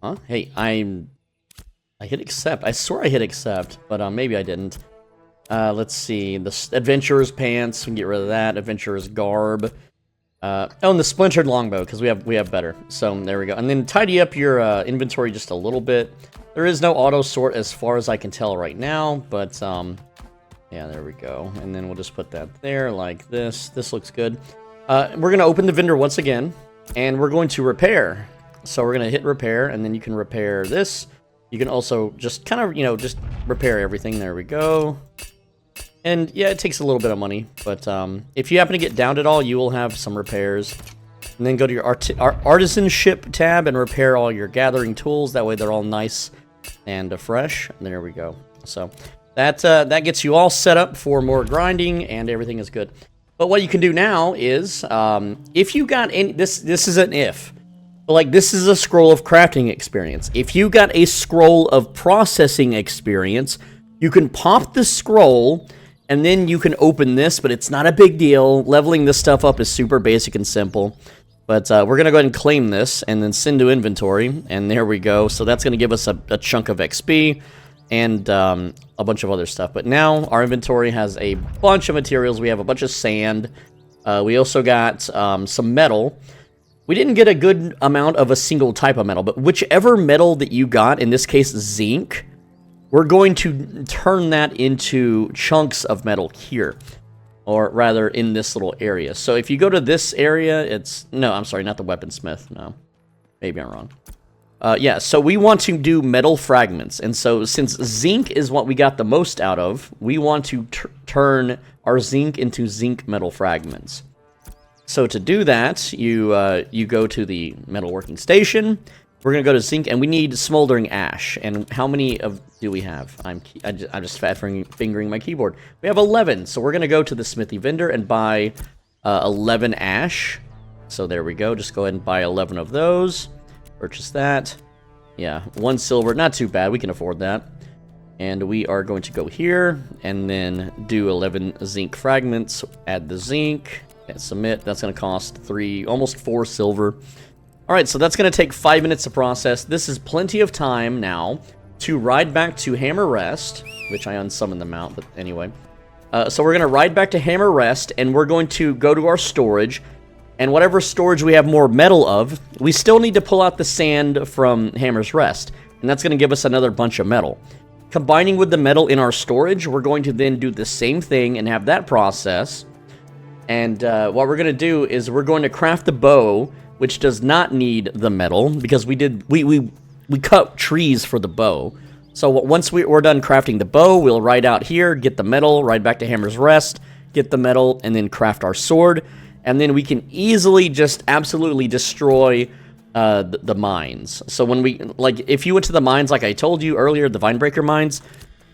Huh? Hey, I hit accept. I swear I hit accept, but maybe I didn't. Let's see. The adventurer's pants, we can get rid of that. Adventurer's garb. Oh, and the splintered longbow, because we have better. So, there we go. And then tidy up your inventory just a little bit. There is no auto sort as far as I can tell right now, but, yeah, there we go. And then we'll just put that there like this. This looks good. We're going to open the vendor once again, and we're going to repair. So we're going to hit repair, and then you can repair this. You can also just kind of, just repair everything. There we go. And yeah, it takes a little bit of money, but if you happen to get downed at all, you will have some repairs. And then go to your artisanship tab and repair all your gathering tools. That way they're all nice and fresh. And there we go. So that gets you all set up for more grinding, and everything is good. But what you can do now is, if you got any, this is an if, but like this is a scroll of crafting experience. If you got a scroll of processing experience, you can pop the scroll, and then you can open this, but it's not a big deal. Leveling this stuff up is super basic and simple. But we're going to go ahead and claim this, and then send to inventory, and there we go. So that's going to give us a chunk of XP, and a bunch of other stuff. But now our inventory has a bunch of materials. We have a bunch of sand. We also got some metal. We didn't get a good amount of a single type of metal, but whichever metal that you got, in this case zinc, we're going to turn that into chunks of metal here, or rather in this little area. So if you go to this area, no, I'm sorry, not the weaponsmith. No, maybe I'm wrong. Yeah, so we want to do metal fragments, and so since zinc is what we got the most out of, we want to turn our zinc into zinc metal fragments. So to do that, you go to the metalworking station. We're gonna go to zinc, and we need smoldering ash. And how many do we have? I'm just fingering my keyboard. We have 11, so we're gonna go to the smithy vendor and buy 11 ash. So there we go. Just go ahead and buy 11 of those. Purchase that. Yeah, 1 silver, not too bad, we can afford that. And we are going to go here, and then do 11 zinc fragments, add the zinc, and submit. That's going to cost almost 4 silver. Alright, so that's going to take 5 minutes to process. This is plenty of time now to ride back to Hammer Rest, which I unsummoned them out, but anyway. So we're going to ride back to Hammer Rest, and we're going to go to our storage. And whatever storage we have more metal of, we still need to pull out the sand from Hammer's Rest. And that's going to give us another bunch of metal. Combining with the metal in our storage, we're going to then do the same thing and have that process. And what we're going to do is we're going to craft the bow, which does not need the metal, because we cut trees for the bow. So once we're done crafting the bow, we'll ride out here, get the metal, ride back to Hammer's Rest, get the metal, and then craft our sword. And then we can easily just absolutely destroy the mines. So when if you went to the mines like I told you earlier, the Vinebreaker mines,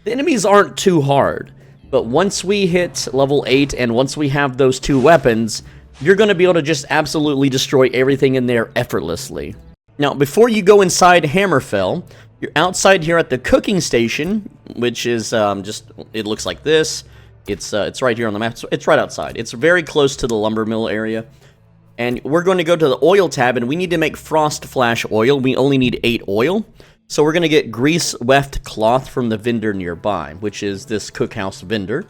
the enemies aren't too hard. But once we hit level 8 and once we have those 2 weapons, you're going to be able to just absolutely destroy everything in there effortlessly. Now, before you go inside Hammerfell, you're outside here at the cooking station, which is it looks like this. It's right here on the map. It's right outside. It's very close to the lumber mill area. And we're going to go to the oil tab, and we need to make frost flash oil. We only need 8 oil. So we're going to get grease weft cloth from the vendor nearby, which is this cookhouse vendor.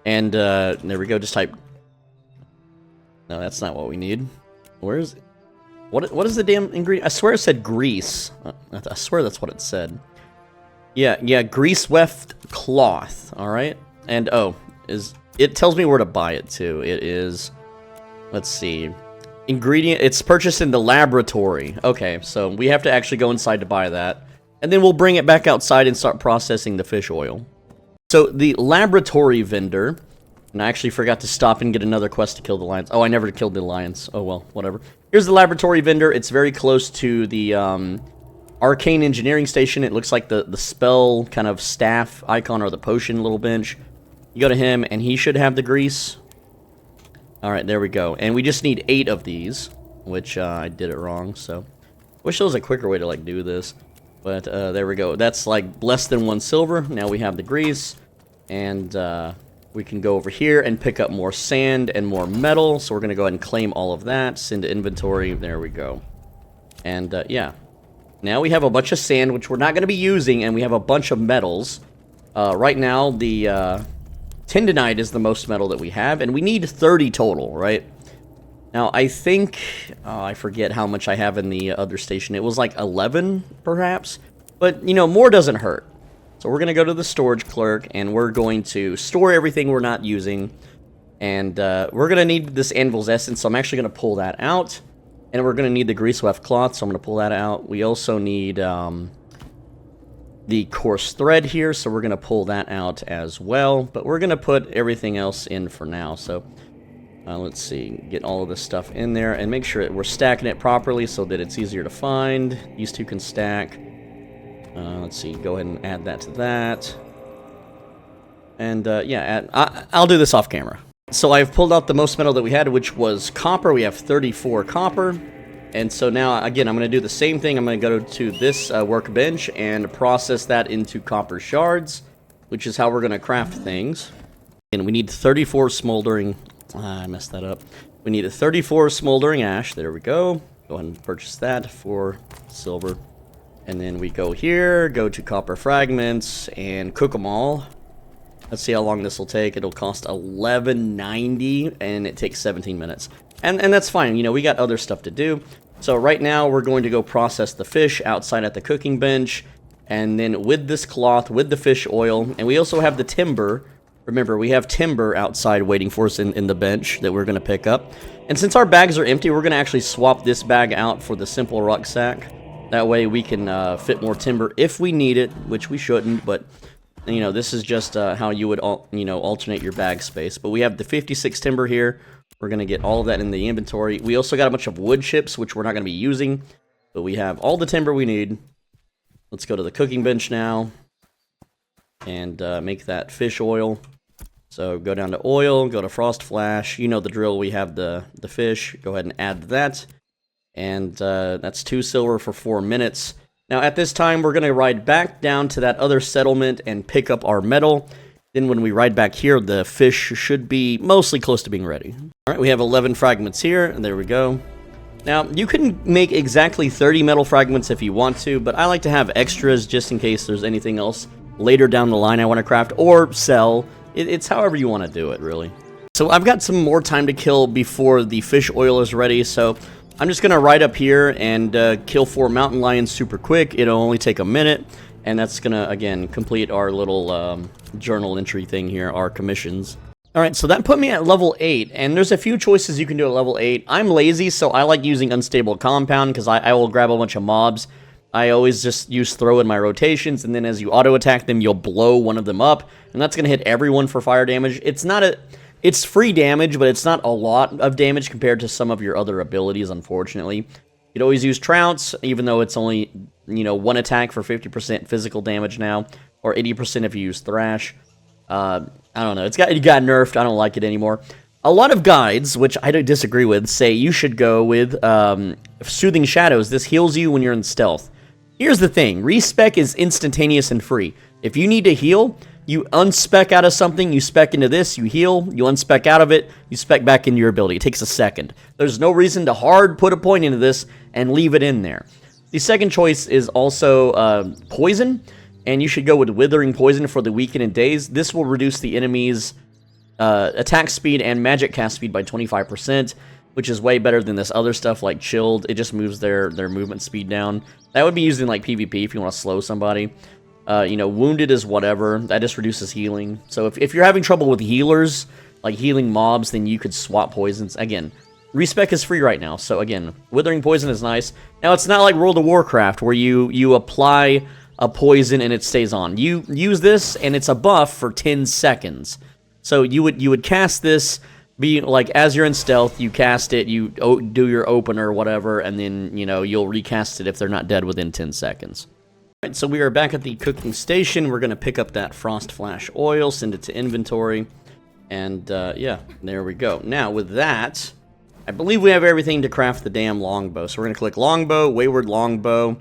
And there we go. Just type... No, that's not what we need. Where is it? What is the damn ingredient? I swear it said grease. I swear that's what it said. Yeah, grease weft cloth. All right. And it tells me where to buy it too. It is, let's see, ingredient. It's purchased in the laboratory. Okay, so we have to actually go inside to buy that, and then we'll bring it back outside and start processing the fish oil. So the laboratory vendor, and I actually forgot to stop and get another quest to kill the lions. Oh, I never killed the lions. Oh well, whatever. Here's the laboratory vendor. It's very close to the arcane engineering station. It looks like the spell kind of staff icon or the potion little bench. You go to him, and he should have the grease. All right, there we go. And we just need 8 of these, which I did it wrong, so... Wish there was a quicker way to, like, do this. But there we go. That's, like, less than 1 silver. Now we have the grease. And we can go over here and pick up more sand and more metal. So we're going to go ahead and claim all of that. Send to inventory. There we go. And, yeah. Now we have a bunch of sand, which we're not going to be using, and we have a bunch of metals. Right now, the... Tendonite is the most metal that we have, and we need 30 total, right? Now, I think... Oh, I forget how much I have in the other station. It was like 11, perhaps? But, you know, more doesn't hurt. So we're going to go to the storage clerk, and we're going to store everything we're not using. And we're going to need this anvil's essence, so I'm actually going to pull that out. And we're going to need the grease weft cloth, so I'm going to pull that out. We also need... the coarse thread here, so we're going to pull that out as well, but we're going to put everything else in for now. So let's see, get all of this stuff in there and make sure that we're stacking it properly so that it's easier to find. These two can stack. Let's see, go ahead and add that to that. And yeah, I'll do this off camera. So I've pulled out the most metal that we had, which was copper. We have 34 copper. And so now, again, I'm going to do the same thing. I'm going to go to this workbench and process that into copper shards, which is how we're going to craft things. And we need 34 smoldering... I messed that up. We need a 34 smoldering ash. There we go. Go ahead and purchase that for silver. And then we go here, go to copper fragments, and cook them all. Let's see how long this will take. It'll cost $11.90, and it takes 17 minutes. And that's fine, you know, we got other stuff to do. So right now, we're going to go process the fish outside at the cooking bench. And then with this cloth, with the fish oil, and we also have the timber. Remember, we have timber outside waiting for us in the bench that we're going to pick up. And since our bags are empty, we're going to actually swap this bag out for the simple rucksack. That way we can fit more timber if we need it, which we shouldn't, but... You know, this is just how you would, alternate your bag space. But we have the 56 timber here. We're going to get all of that in the inventory. We also got a bunch of wood chips, which we're not going to be using. But we have all the timber we need. Let's go to the cooking bench now. And make that fish oil. So go down to oil, go to frost flash. You know the drill, we have the fish. Go ahead and add that. And that's 2 silver for 4 minutes. Now, at this time, we're going to ride back down to that other settlement and pick up our metal. Then when we ride back here, the fish should be mostly close to being ready. All right, we have 11 fragments here, and there we go. Now, you can make exactly 30 metal fragments if you want to, but I like to have extras just in case there's anything else later down the line I want to craft or sell. It's however you want to do it, really. So I've got some more time to kill before the fish oil is ready, so... I'm just going to ride up here and kill 4 mountain lions super quick. It'll only take a minute, and that's going to, again, complete our little journal entry thing here, our commissions. Alright, so that put me at level 8, and there's a few choices you can do at level 8. I'm lazy, so I like using Unstable Compound, because I will grab a bunch of mobs. I always just use throw in my rotations, and then as you auto-attack them, you'll blow one of them up, and that's going to hit everyone for fire damage. It's free damage, but it's not a lot of damage compared to some of your other abilities, unfortunately. You'd always use Trounce, even though it's only, 1 attack for 50% physical damage now, or 80% if you use Thrash. I don't know. It got nerfed. I don't like it anymore. A lot of guides, which I don't disagree with, say you should go with Soothing Shadows. This heals you when you're in stealth. Here's the thing. Respec is instantaneous and free. If you need to heal, you unspec out of something, you spec into this, you heal, you unspec out of it, you spec back into your ability. It takes a second. There's no reason to hard put a point into this and leave it in there. The second choice is also Poison, and you should go with Withering Poison for the weaken and daze. This will reduce the enemy's attack speed and magic cast speed by 25%, which is way better than this other stuff like Chilled. It just moves their movement speed down. That would be used in like PvP if you want to slow somebody. You know, Wounded is whatever. That just reduces healing. So if you're having trouble with healers, like healing mobs, then you could swap poisons. Again, Respec is free right now. So again, Withering Poison is nice. Now, it's not like World of Warcraft where you apply a poison and it stays on. You use this and it's a buff for 10 seconds. So you would cast this, be like as you're in stealth, you cast it, you do your opener or whatever, and then, you know, you'll recast it if they're not dead within 10 seconds. Alright, so we are back at the cooking station. We're going to pick up that Frost Flash oil, send it to inventory, and yeah, there we go. Now, with that, I believe we have everything to craft the damn longbow. So we're going to click longbow, wayward longbow,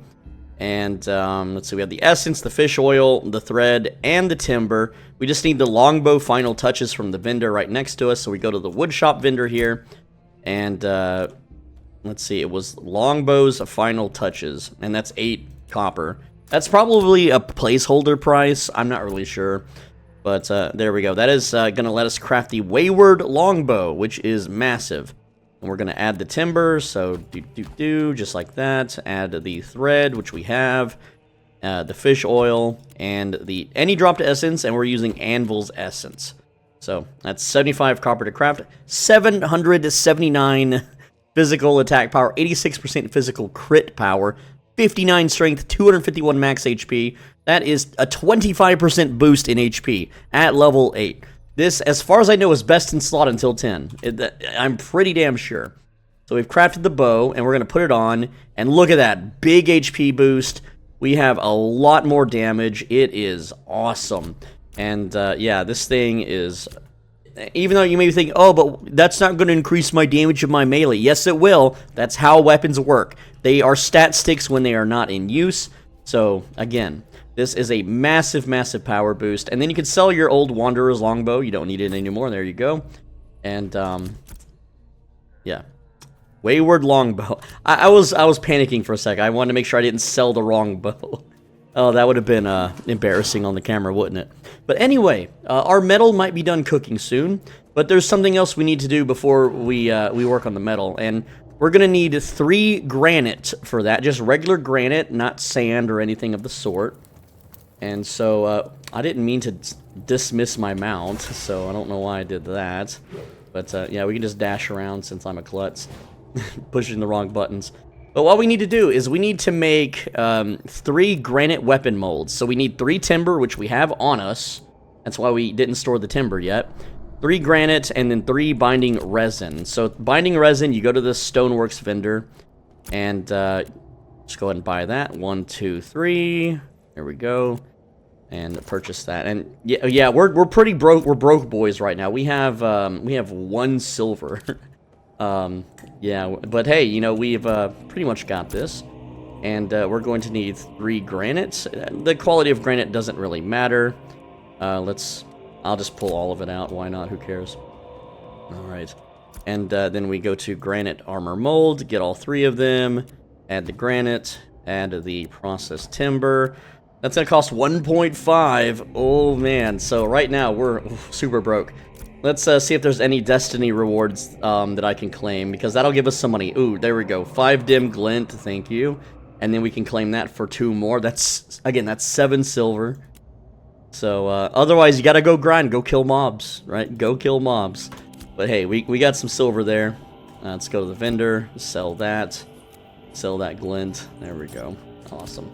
and let's see, we have the essence, the fish oil, the thread, and the timber. We just need the longbow final touches from the vendor right next to us, so we go to the woodshop vendor here, and let's see, it was longbow's final touches, and that's 8 copper. That's probably a placeholder price. I'm not really sure. But there we go. That is going to let us craft the wayward longbow, which is massive. And we're going to add the timber. So just like that. Add the thread, which we have. The fish oil. And the any dropped essence. And we're using Anvil's essence. So that's 75 copper to craft. 779 physical attack power. 86% physical crit power. 59 strength, 251 max HP. That is a 25% boost in HP at level 8. This, as far as I know, is best in slot until 10. I'm pretty damn sure. So we've crafted the bow, and we're going to put it on. And look at that, big HP boost. We have a lot more damage. It is awesome. And yeah, this thing is... Even though you may think, oh, but that's not going to increase my damage of my melee. Yes, it will. That's how weapons work. They are stat sticks when they are not in use. So, again, this is a massive, massive power boost. And then you can sell your old Wanderer's Longbow. You don't need it anymore. There you go. And, yeah. Wayward Longbow. I was panicking for a second. I wanted to make sure I didn't sell the wrong bow. Oh, that would have been embarrassing on the camera, wouldn't it? But anyway, our metal might be done cooking soon, but there's something else we need to do before we work on the metal, and we're going to need 3 granite for that, just regular granite, not sand or anything of the sort. And so, I didn't mean to dismiss my mount, so I don't know why I did that. But, yeah, we can just dash around since I'm a klutz, pushing the wrong buttons. But what we need to do is we need to make 3 granite weapon molds. So we need 3 timber, which we have on us. That's why we didn't store the timber yet. 3 granite, and then 3 binding resin. So binding resin, you go to the Stoneworks vendor, and just go ahead and buy that. 1, 2, 3. There we go. And purchase that. And yeah, we're pretty broke. We're broke boys right now. We have 1 silver. Yeah, but hey, you know, we've pretty much got this. And we're going to need 3 granites. The quality of granite doesn't really matter. I'll just pull all of it out. Why not? Who cares? Alright. And then we go to granite armor mold, get all 3 of them, add the granite, add the processed timber. That's going to cost 1.5. Oh, man. So right now, we're super broke. Let's see if there's any Destiny rewards that I can claim, because that'll give us some money. Ooh, there we go. 5 dim glint, thank you. And then we can claim that for 2 more. That's, again, that's 7 silver. So, otherwise, you gotta go grind, go kill mobs, right? Go kill mobs. But hey, we got some silver there. Let's go to the vendor, sell that glint. There we go. Awesome.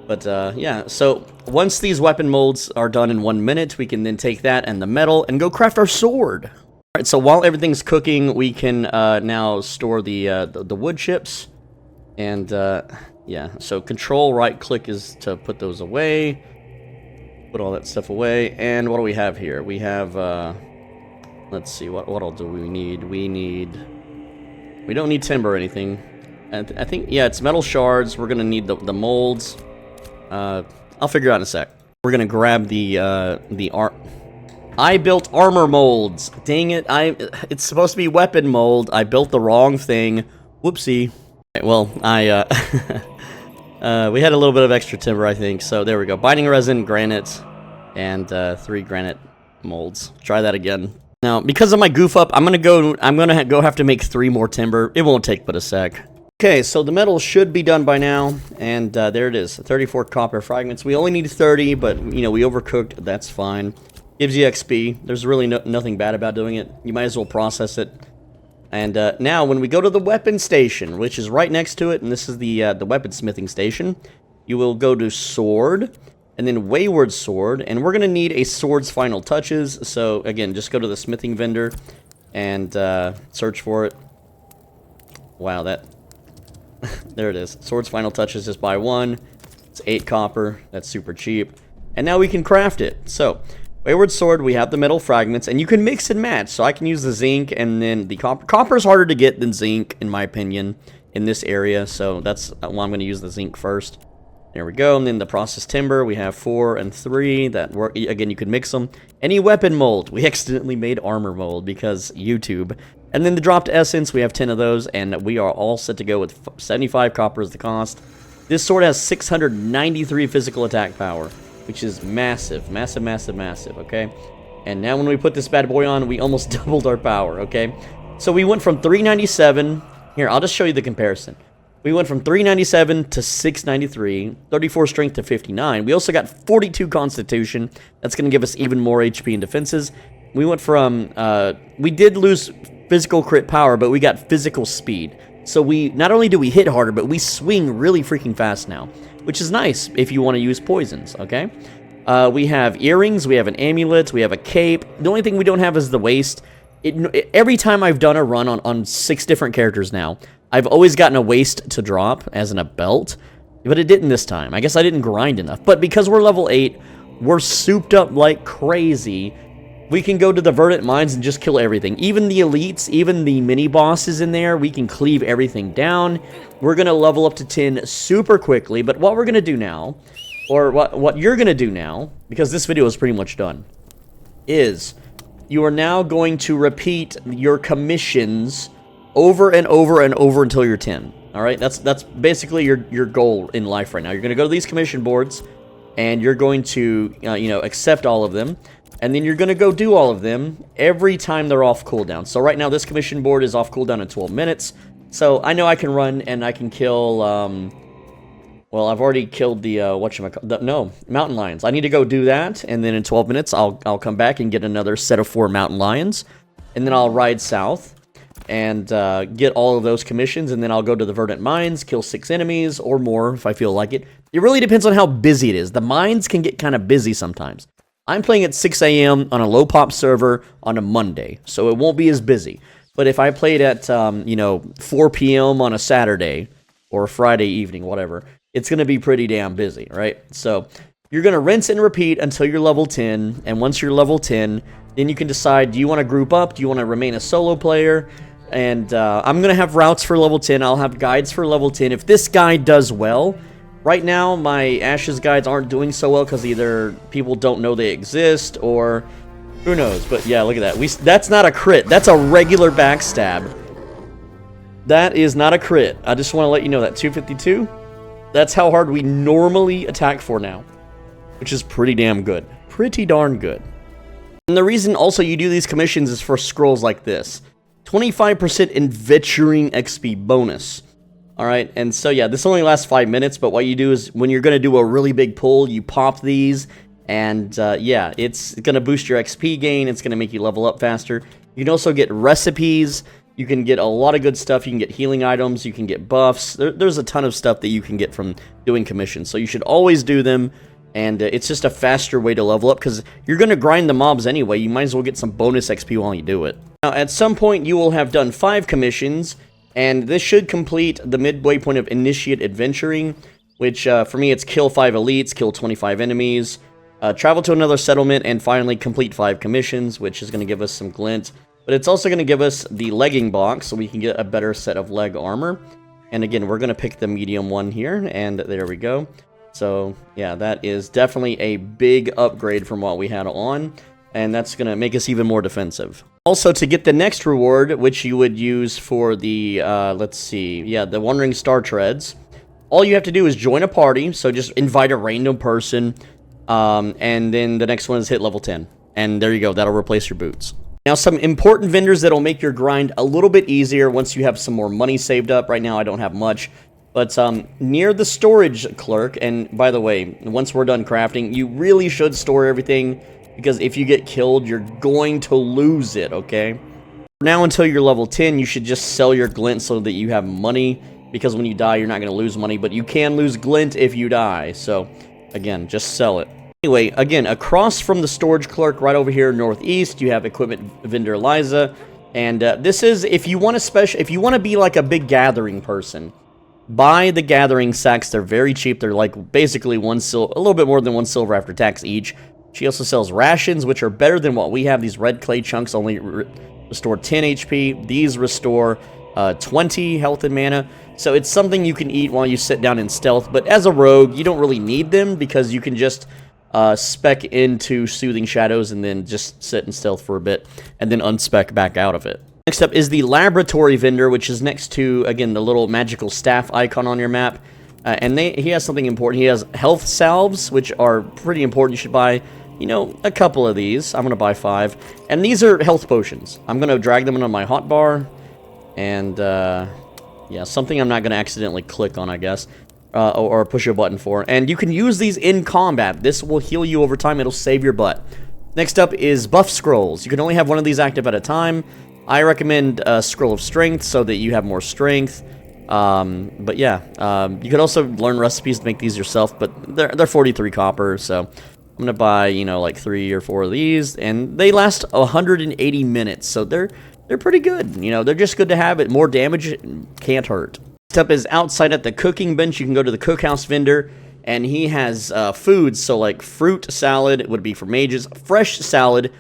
But, yeah, so once these weapon molds are done in 1 minute, we can then take that and the metal and go craft our sword. Alright, so while everything's cooking, we can now store the wood chips. And, yeah, so control right-click is to put those away. Put all that stuff away. And what do we have here? We have, let's see, what all do we need? We don't need timber or anything. I think, yeah, it's metal shards. We're gonna need the molds. I'll figure it out in a sec. We're gonna grab I built armor molds. Dang it, it's supposed to be weapon mold. I built the wrong thing. Whoopsie. Okay, well, we had a little bit of extra timber, I think, so there we go. Binding resin, granite, and 3 granite molds. Try that again. Now, because of my goof up, I'm gonna go have to make 3 more timber. It won't take but a sec. Okay, so the metal should be done by now, and there it is, 34 copper fragments. We only need 30, but, you know, we overcooked, that's fine. Gives you XP. There's really nothing bad about doing it. You might as well process it. And now, when we go to the weapon station, which is right next to it, and this is the weaponsmithing station, you will go to sword, and then wayward sword, and we're going to need a sword's final touches. So, again, just go to the smithing vendor and search for it. Wow, that... there it is. Sword's final touches, just buy 1. It's 8 copper. That's super cheap. And now we can craft it. So, wayward sword, we have the metal fragments, and you can mix and match. So I can use the zinc and then the copper. Copper is harder to get than zinc, in my opinion, in this area. So that's why I'm going to use the zinc first. There we go. And then the processed timber, we have 4 and 3 that work. Again, you can mix them. Any weapon mold. We accidentally made armor mold because YouTube. And then the dropped essence, we have 10 of those, and we are all set to go with 75 copper as the cost. This sword has 693 physical attack power, which is massive, massive, massive, massive, okay? And now when we put this bad boy on, we almost doubled our power, okay? So we went from 397, here, I'll just show you the comparison. We went from 397 to 693, 34 strength to 59. We also got 42 constitution. That's going to give us even more HP and defenses. We went from, we did lose physical crit power, but we got physical speed. So we, not only do we hit harder, but we swing really freaking fast now, which is nice if you want to use poisons, okay? We have earrings, we have an amulet, we have a cape. The only thing we don't have is the waist. Every time I've done a run on 6 different characters now, I've always gotten a waist to drop, as in a belt, but it didn't this time. I guess I didn't grind enough. But because we're level 8, we're souped up like crazy. We can go to the verdant mines and just kill everything. Even the elites, even the mini-bosses in there, we can cleave everything down. We're going to level up to 10 super quickly, but what we're going to do now, or what you're going to do now, because this video is pretty much done, is you are now going to repeat your commissions over and over and over until you're 10. All right, that's basically your goal in life right now. You're going to go to these commission boards, and you're going to accept all of them. And then you're going to go do all of them every time they're off cooldown. So right now, this commission board is off cooldown in 12 minutes. So I know I can run and I can kill, well, I've already killed the, mountain lions. I need to go do that. And then in 12 minutes, I'll come back and get another set of 4 mountain lions. And then I'll ride south and get all of those commissions. And then I'll go to the verdant mines, kill 6 enemies or more if I feel like it. It really depends on how busy it is. The mines can get kind of busy sometimes. I'm playing at 6 a.m. on a low-pop server on a Monday, so it won't be as busy. But if I played at, 4 p.m. on a Saturday or a Friday evening, whatever, it's going to be pretty damn busy, right? So you're going to rinse and repeat until you're level 10, and once you're level 10, then you can decide, do you want to group up? Do you want to remain a solo player? And I'm going to have routes for level 10. I'll have guides for level 10. If this guide does well... Right now, my Ashes guides aren't doing so well because either people don't know they exist or who knows. But yeah, look at that. That's not a crit. That's a regular backstab. That is not a crit. I just want to let you know that. 252, that's how hard we normally attack for now, which is pretty damn good. Pretty darn good. And the reason also you do these commissions is for scrolls like this. 25% adventuring XP bonus. Alright, and so yeah, this only lasts 5 minutes, but what you do is, when you're going to do a really big pull, you pop these, and yeah, it's going to boost your XP gain, it's going to make you level up faster. You can also get recipes, you can get a lot of good stuff, you can get healing items, you can get buffs, there's a ton of stuff that you can get from doing commissions, so you should always do them, and it's just a faster way to level up, because you're going to grind the mobs anyway, you might as well get some bonus XP while you do it. Now, at some point, you will have done 5 commissions, and this should complete the midway point of Initiate Adventuring, which for me it's kill 5 elites, kill 25 enemies, travel to another settlement, and finally complete 5 commissions, which is going to give us some glint. But it's also going to give us the legging box, so we can get a better set of leg armor. And again, we're going to pick the medium one here, and there we go. So, yeah, that is definitely a big upgrade from what we had on, and that's going to make us even more defensive. Also, to get the next reward, which you would use for the, let's see, yeah, the Wandering Star Treads, all you have to do is join a party, so just invite a random person, and then the next one is hit level 10. And there you go, that'll replace your boots. Now, some important vendors that'll make your grind a little bit easier once you have some more money saved up. Right now, I don't have much. But near the storage clerk, and by the way, once we're done crafting, you really should store everything, because if you get killed, you're going to lose it, okay? Now, until you're level 10, you should just sell your glint so that you have money, because when you die, you're not going to lose money, but you can lose glint if you die. So, again, just sell it. Anyway, again, across from the storage clerk, right over here northeast, you have equipment vendor Liza, and this is if you want to be like a big gathering person, buy the gathering sacks. They're very cheap. They're like basically a little bit more than 1 silver after tax each. She also sells rations, which are better than what we have. These red clay chunks only restore 10 HP. These restore 20 health and mana. So it's something you can eat while you sit down in stealth. But as a rogue, you don't really need them, because you can just spec into Soothing Shadows and then just sit in stealth for a bit and then unspec back out of it. Next up is the laboratory vendor, which is next to, again, the little magical staff icon on your map. And he has something important. He has health salves, which are pretty important. You should buy, you know, a couple of these. I'm going to buy 5. And these are health potions. I'm going to drag them into my hotbar. And, yeah, something I'm not going to accidentally click on, I guess. Or push a button for. And you can use these in combat. This will heal you over time. It'll save your butt. Next up is buff scrolls. You can only have one of these active at a time. I recommend a scroll of strength so that you have more strength. But yeah, you could also learn recipes to make these yourself, but they're 43 copper, so I'm gonna buy, you know, like 3 or 4 of these, and they last 180 minutes, so they're pretty good. You know, they're just good to have. It more damage can't hurt. Next up is outside at the cooking bench. You can go to the cookhouse vendor, and he has foods, so like fruit salad would be for mages, fresh salad,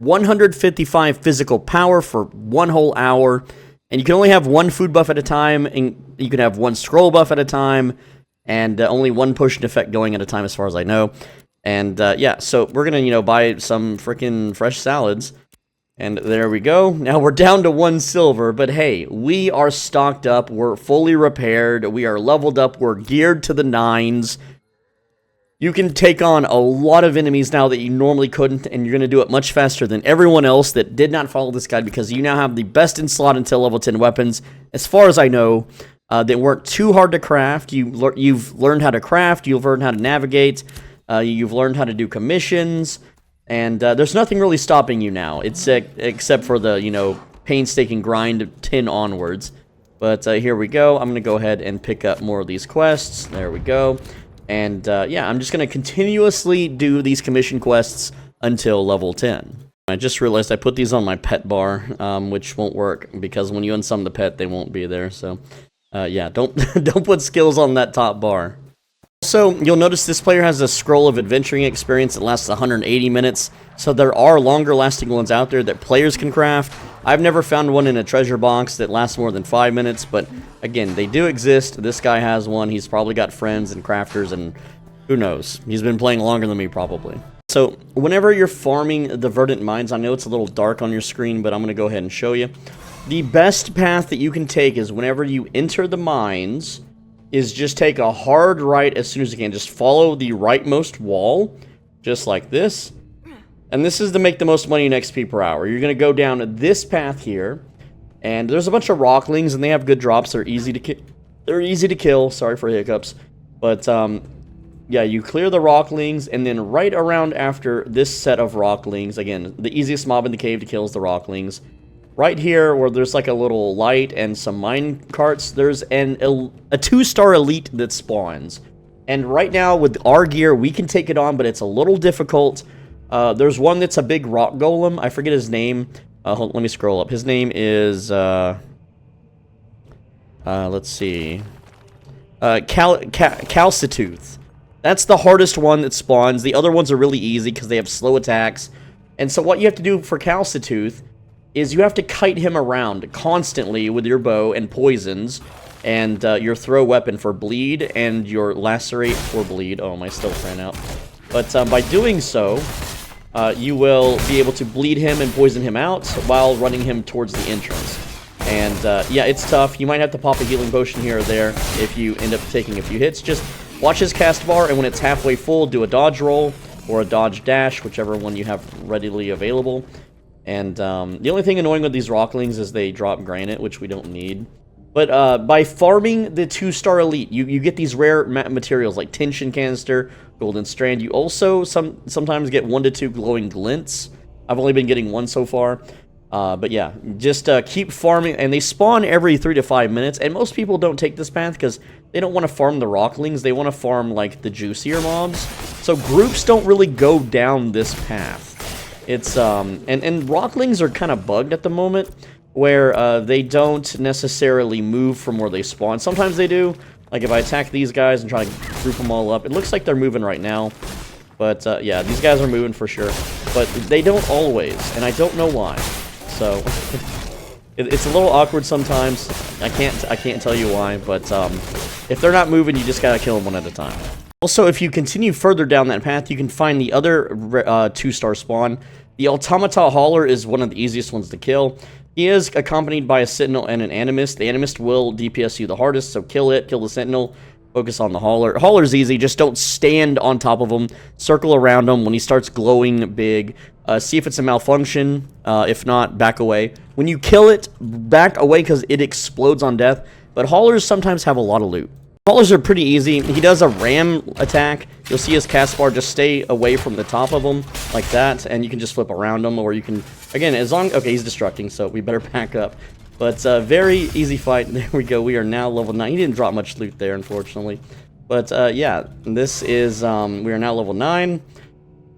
155 physical power for 1 whole hour, and you can only have 1 food buff at a time, and you can have 1 scroll buff at a time, and only 1 potion effect going at a time as far as I know. And yeah, so we're gonna, you know, buy some freaking fresh salads. And there we go. Now we're down to 1 silver, but hey, we are stocked up, we're fully repaired, we are leveled up, we're geared to the 9s. You can take on a lot of enemies now that you normally couldn't, and you're going to do it much faster than everyone else that did not follow this guide, because you now have the best in slot until level 10 weapons, as far as I know, that weren't too hard to craft. You've learned how to craft, you've learned how to navigate, you've learned how to do commissions, and there's nothing really stopping you now, except for the, you know, painstaking grind of 10 onwards. But here we go. I'm going to go ahead and pick up more of these quests. There we go. And, yeah, I'm just going to continuously do these commission quests until level 10. I just realized I put these on my pet bar, which won't work, because when you unsum the pet, they won't be there. So, yeah, don't put skills on that top bar. So, you'll notice this player has a scroll of adventuring experience that lasts 180 minutes. So there are longer lasting ones out there that players can craft. I've never found one in a treasure box that lasts more than 5 minutes, but again, they do exist. This guy has one. He's probably got friends and crafters, and who knows? He's been playing longer than me, probably. So, whenever you're farming the Verdant Mines, I know it's a little dark on your screen, but I'm going to go ahead and show you. The best path that you can take is whenever you enter the mines, is just take a hard right as soon as you can. Just follow the rightmost wall, just like this. And this is to make the most money in XP per hour. You're going to go down this path here, and there's a bunch of rocklings, and they have good drops. They're easy to kill. Sorry for hiccups. But, yeah, you clear the rocklings, and then right around after this set of rocklings, again, the easiest mob in the cave to kill is the rocklings. Right here, where there's like a little light and some mine carts, there's a 2-star elite that spawns. And right now, with our gear, we can take it on, but it's a little difficult. There's one that's a big rock golem. I forget his name. Let me scroll up. His name is, let's see. Calcitooth. That's the hardest one that spawns. The other ones are really easy because they have slow attacks. And so what you have to do for Calcitooth is you have to kite him around constantly with your bow and poisons, and your throw weapon for bleed, and your lacerate for bleed. Oh, my stealth ran out. But by doing so, you will be able to bleed him and poison him out while running him towards the entrance. And yeah, it's tough. You might have to pop a healing potion here or there if you end up taking a few hits. Just watch his cast bar, and when it's halfway full, do a dodge roll or a dodge dash, whichever one you have readily available. And the only thing annoying with these Rocklings is they drop granite, which we don't need. But by farming the 2-star elite, you get these rare materials like tension canister, golden strand. You also sometimes get 1 to 2 glowing glints. I've only been getting 1 so far. But yeah, just keep farming, and they spawn every 3 to 5 minutes, and most people don't take this path because they don't want to farm the Rocklings. They want to farm, like, the juicier mobs. So groups don't really go down this path. It's, and Rocklings are kind of bugged at the moment, where they don't necessarily move from where they spawn. Sometimes they do. Like, if I attack these guys and try to group them all up, it looks like they're moving right now. But, yeah, these guys are moving for sure. But they don't always, and I don't know why. So, it's a little awkward sometimes. I can't tell you why, but if they're not moving, you just gotta kill them one at a time. Also, if you continue further down that path, you can find the other 2-star spawn. The Automata Hauler is one of the easiest ones to kill. He is accompanied by a Sentinel and an Animist. The Animist will DPS you the hardest, so kill it, kill the Sentinel, focus on the Hauler. Hauler's easy, just don't stand on top of him. Circle around him when he starts glowing big. See if it's a malfunction. If not, back away. When you kill it, back away because it explodes on death. But Haulers sometimes have a lot of loot. Haulers are pretty easy. He does a ram attack. You'll see his cast bar, just stay away from the top of him like that, and you can just flip around him, or you can, again, as long, okay, he's destructing, so we better back up. But very easy fight. There we go. We are now level 9. He didn't drop much loot there, unfortunately. But yeah, this is, we are now level 9.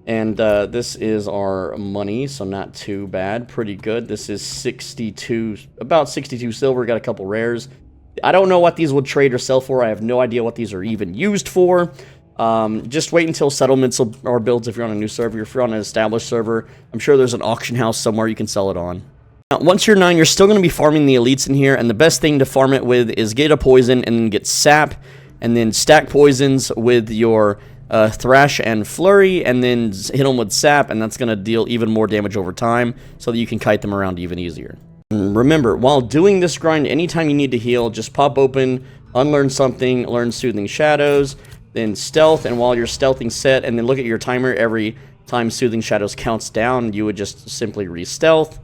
And this is our money, so not too bad. Pretty good. This is 62, about 62 silver. Got a couple rares. I don't know what these would trade or sell for. I have no idea what these are even used for. Just wait until settlements are built if you're on a new server. If you're on an established server, I'm sure there's an auction house somewhere you can sell it on. Now, once you're 9, you're still going to be farming the elites in here, and the best thing to farm it with is get a poison and then get sap, and then stack poisons with your Thrash and Flurry, and then hit them with sap, and that's going to deal even more damage over time, so that you can kite them around even easier. Remember, while doing this grind, anytime you need to heal, just pop open, unlearn something, learn Soothing Shadows, then stealth, and while you're stealthing set, and then look at your timer, every time Soothing Shadows counts down, you would just simply re-stealth.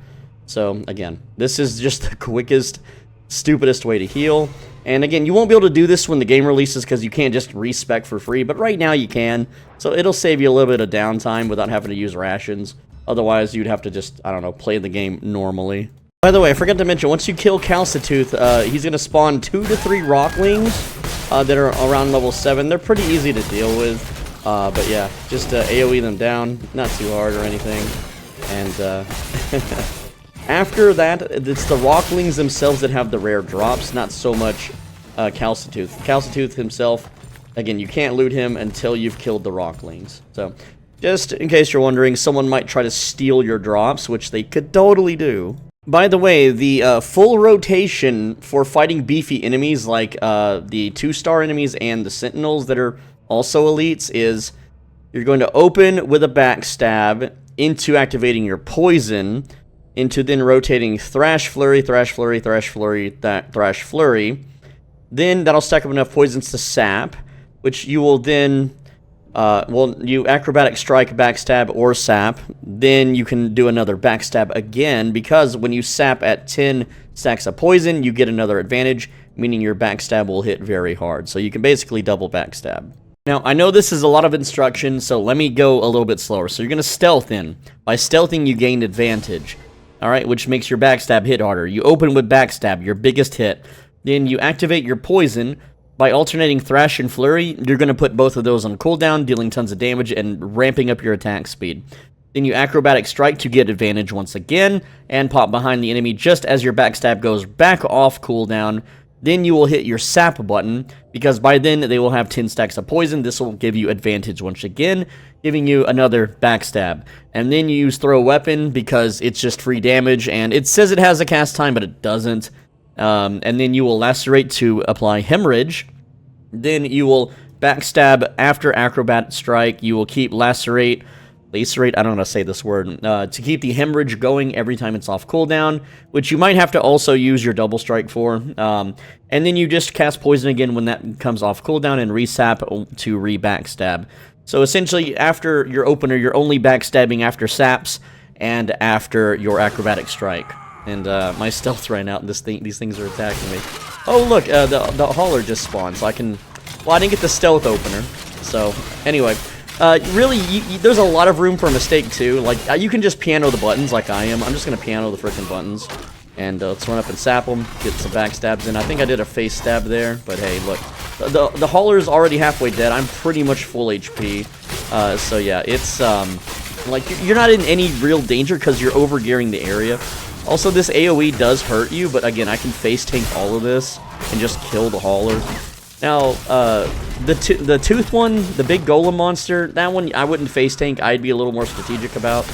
So, again, this is just the quickest, stupidest way to heal. And again, you won't be able to do this when the game releases because you can't just respec for free, but right now you can. So it'll save you a little bit of downtime without having to use rations. Otherwise, you'd have to just, I don't know, play the game normally. By the way, I forgot to mention, once you kill Calcitooth, he's going to spawn 2 to 3 Rocklings that are around level 7. They're pretty easy to deal with. But yeah, just AoE them down. Not too hard or anything. And after that, it's the Rocklings themselves that have the rare drops, not so much Calcitooth. Calcitooth himself, again, you can't loot him until you've killed the Rocklings. So, just in case you're wondering, someone might try to steal your drops, which they could totally do. By the way, the full rotation for fighting beefy enemies like the 2-star enemies and the Sentinels that are also elites is you're going to open with a backstab into activating your poison, into then rotating Thrash Flurry, Thrash Flurry, Thrash Flurry, Thrash Flurry. Then that'll stack up enough poisons to sap, which you will then, you Acrobatic Strike, Backstab, or Sap. Then you can do another Backstab again, because when you sap at 10 stacks of poison, you get another advantage, meaning your Backstab will hit very hard. So you can basically double Backstab. Now, I know this is a lot of instruction, so let me go a little bit slower. So you're going to stealth in. By stealthing, you gain advantage. Alright, which makes your backstab hit harder. You open with backstab, your biggest hit. Then you activate your poison. By alternating Thrash and Flurry, you're going to put both of those on cooldown, dealing tons of damage and ramping up your attack speed. Then you Acrobatic Strike to get advantage once again, and pop behind the enemy just as your backstab goes back off cooldown. Then you will hit your sap button, because by then they will have 10 stacks of poison. This will give you advantage once again, giving you another backstab. And then you use throw weapon, because it's just free damage, and it says it has a cast time, but it doesn't. And then you will lacerate to apply hemorrhage. Then you will backstab after acrobat strike. You will keep lacerate, I don't know how to say this word, to keep the hemorrhage going every time it's off cooldown, which you might have to also use your double strike for. And then you just cast poison again when that comes off cooldown, and resap to re-backstab. So essentially, after your opener, you're only backstabbing after saps and after your acrobatic strike. And my stealth ran out, and these things are attacking me. Oh look, the hauler just spawned, so I can... Well, I didn't get the stealth opener. So anyway, really, there's a lot of room for a mistake too. Like you can just piano the buttons like I am. I'm just gonna piano the frickin' buttons, and let's run up and sap them, get some backstabs in. I think I did a face stab there, but hey, look, the hauler is already halfway dead. I'm pretty much full HP. So yeah, it's like you're not in any real danger because you're overgearing the area. Also, this AoE does hurt you, but again, I can face tank all of this and just kill the hauler. Now, the tooth one, the big golem monster, that one I wouldn't face tank. I'd be a little more strategic about.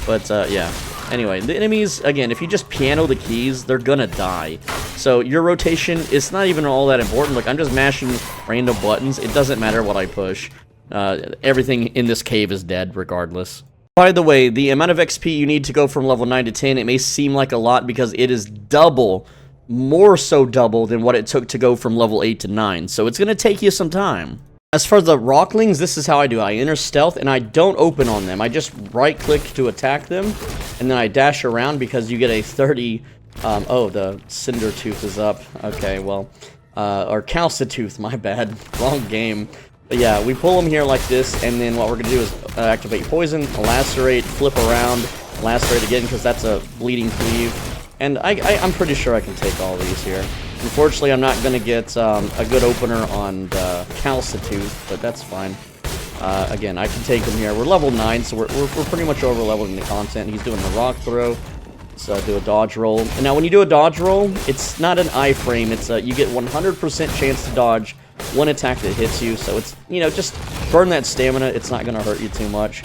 But yeah. Anyway, the enemies, again, if you just piano the keys, they're gonna die. So your rotation is not even all that important. Look, I'm just mashing random buttons. It doesn't matter what I push. Everything in this cave is dead regardless. By the way, the amount of XP you need to go from level 9 to 10, it may seem like a lot because it is double, more so double than what it took to go from level 8 to 9. So it's going to take you some time. As for the rocklings, this is how I do. I enter stealth and I don't open on them. I just right click to attack them and then I dash around because you get a 30... oh, the cinder tooth is up. Okay, well, or calcitooth, my bad. Wrong game. But yeah, we pull them here like this, and then what we're going to do is activate poison, lacerate, flip around, lacerate again, because that's a bleeding cleave. And I'm pretty sure I can take all these here. Unfortunately, I'm not going to get a good opener on the calcitooth, but that's fine. Again, I can take him here. We're level 9, so we're pretty much over-leveling the content. He's doing the rock throw. So do a dodge roll. And now when you do a dodge roll, it's not an iframe. It's you get 100% chance to dodge one attack that hits you. So it's, you know, just burn that stamina. It's not going to hurt you too much.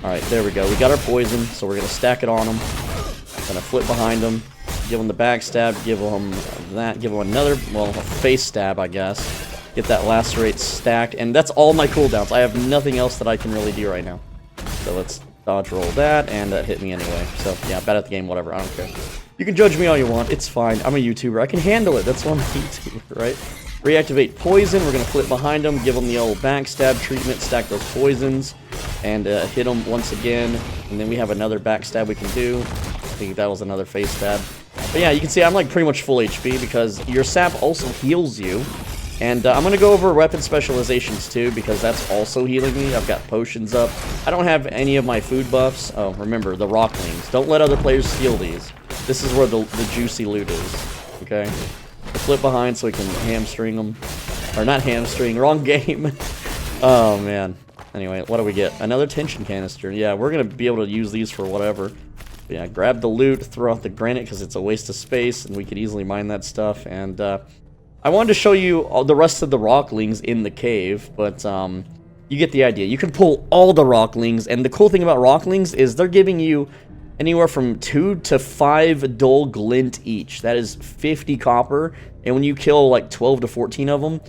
Alright, there we go. We got our poison, so we're going to stack it on him. Going to flip behind him. Give him the backstab. Give him that. Give him another, well, a face stab, I guess. Get that lacerate stacked. And that's all my cooldowns. I have nothing else that I can really do right now. So let's dodge roll that, and that hit me anyway. So, yeah, bad at the game, whatever. I don't care. You can judge me all you want. It's fine. I'm a YouTuber. I can handle it. That's why I'm a YouTuber, right? Reactivate poison. We're going to flip behind him, give him the old backstab treatment, stack those poisons, and hit him once again. And then we have another backstab we can do. I think that was another face stab. But yeah, you can see I'm like pretty much full HP because your sap also heals you. And I'm going to go over weapon specializations too, because that's also healing me. I've got potions up. I don't have any of my food buffs. Oh, remember, the rocklings. Don't let other players steal these. This is where the juicy loot is. Okay? Flip behind so we can hamstring them. Or not hamstring, wrong game. Oh, man. Anyway, what do we get? Another tension canister. Yeah, we're going to be able to use these for whatever. But yeah, grab the loot, throw out the granite because it's a waste of space, and we could easily mine that stuff. And, I wanted to show you all the rest of the rocklings in the cave, but you get the idea. You can pull all the rocklings, and the cool thing about rocklings is they're giving you anywhere from 2 to 5 dull glint each. That is 50 copper, and when you kill like 12 to 14 of them,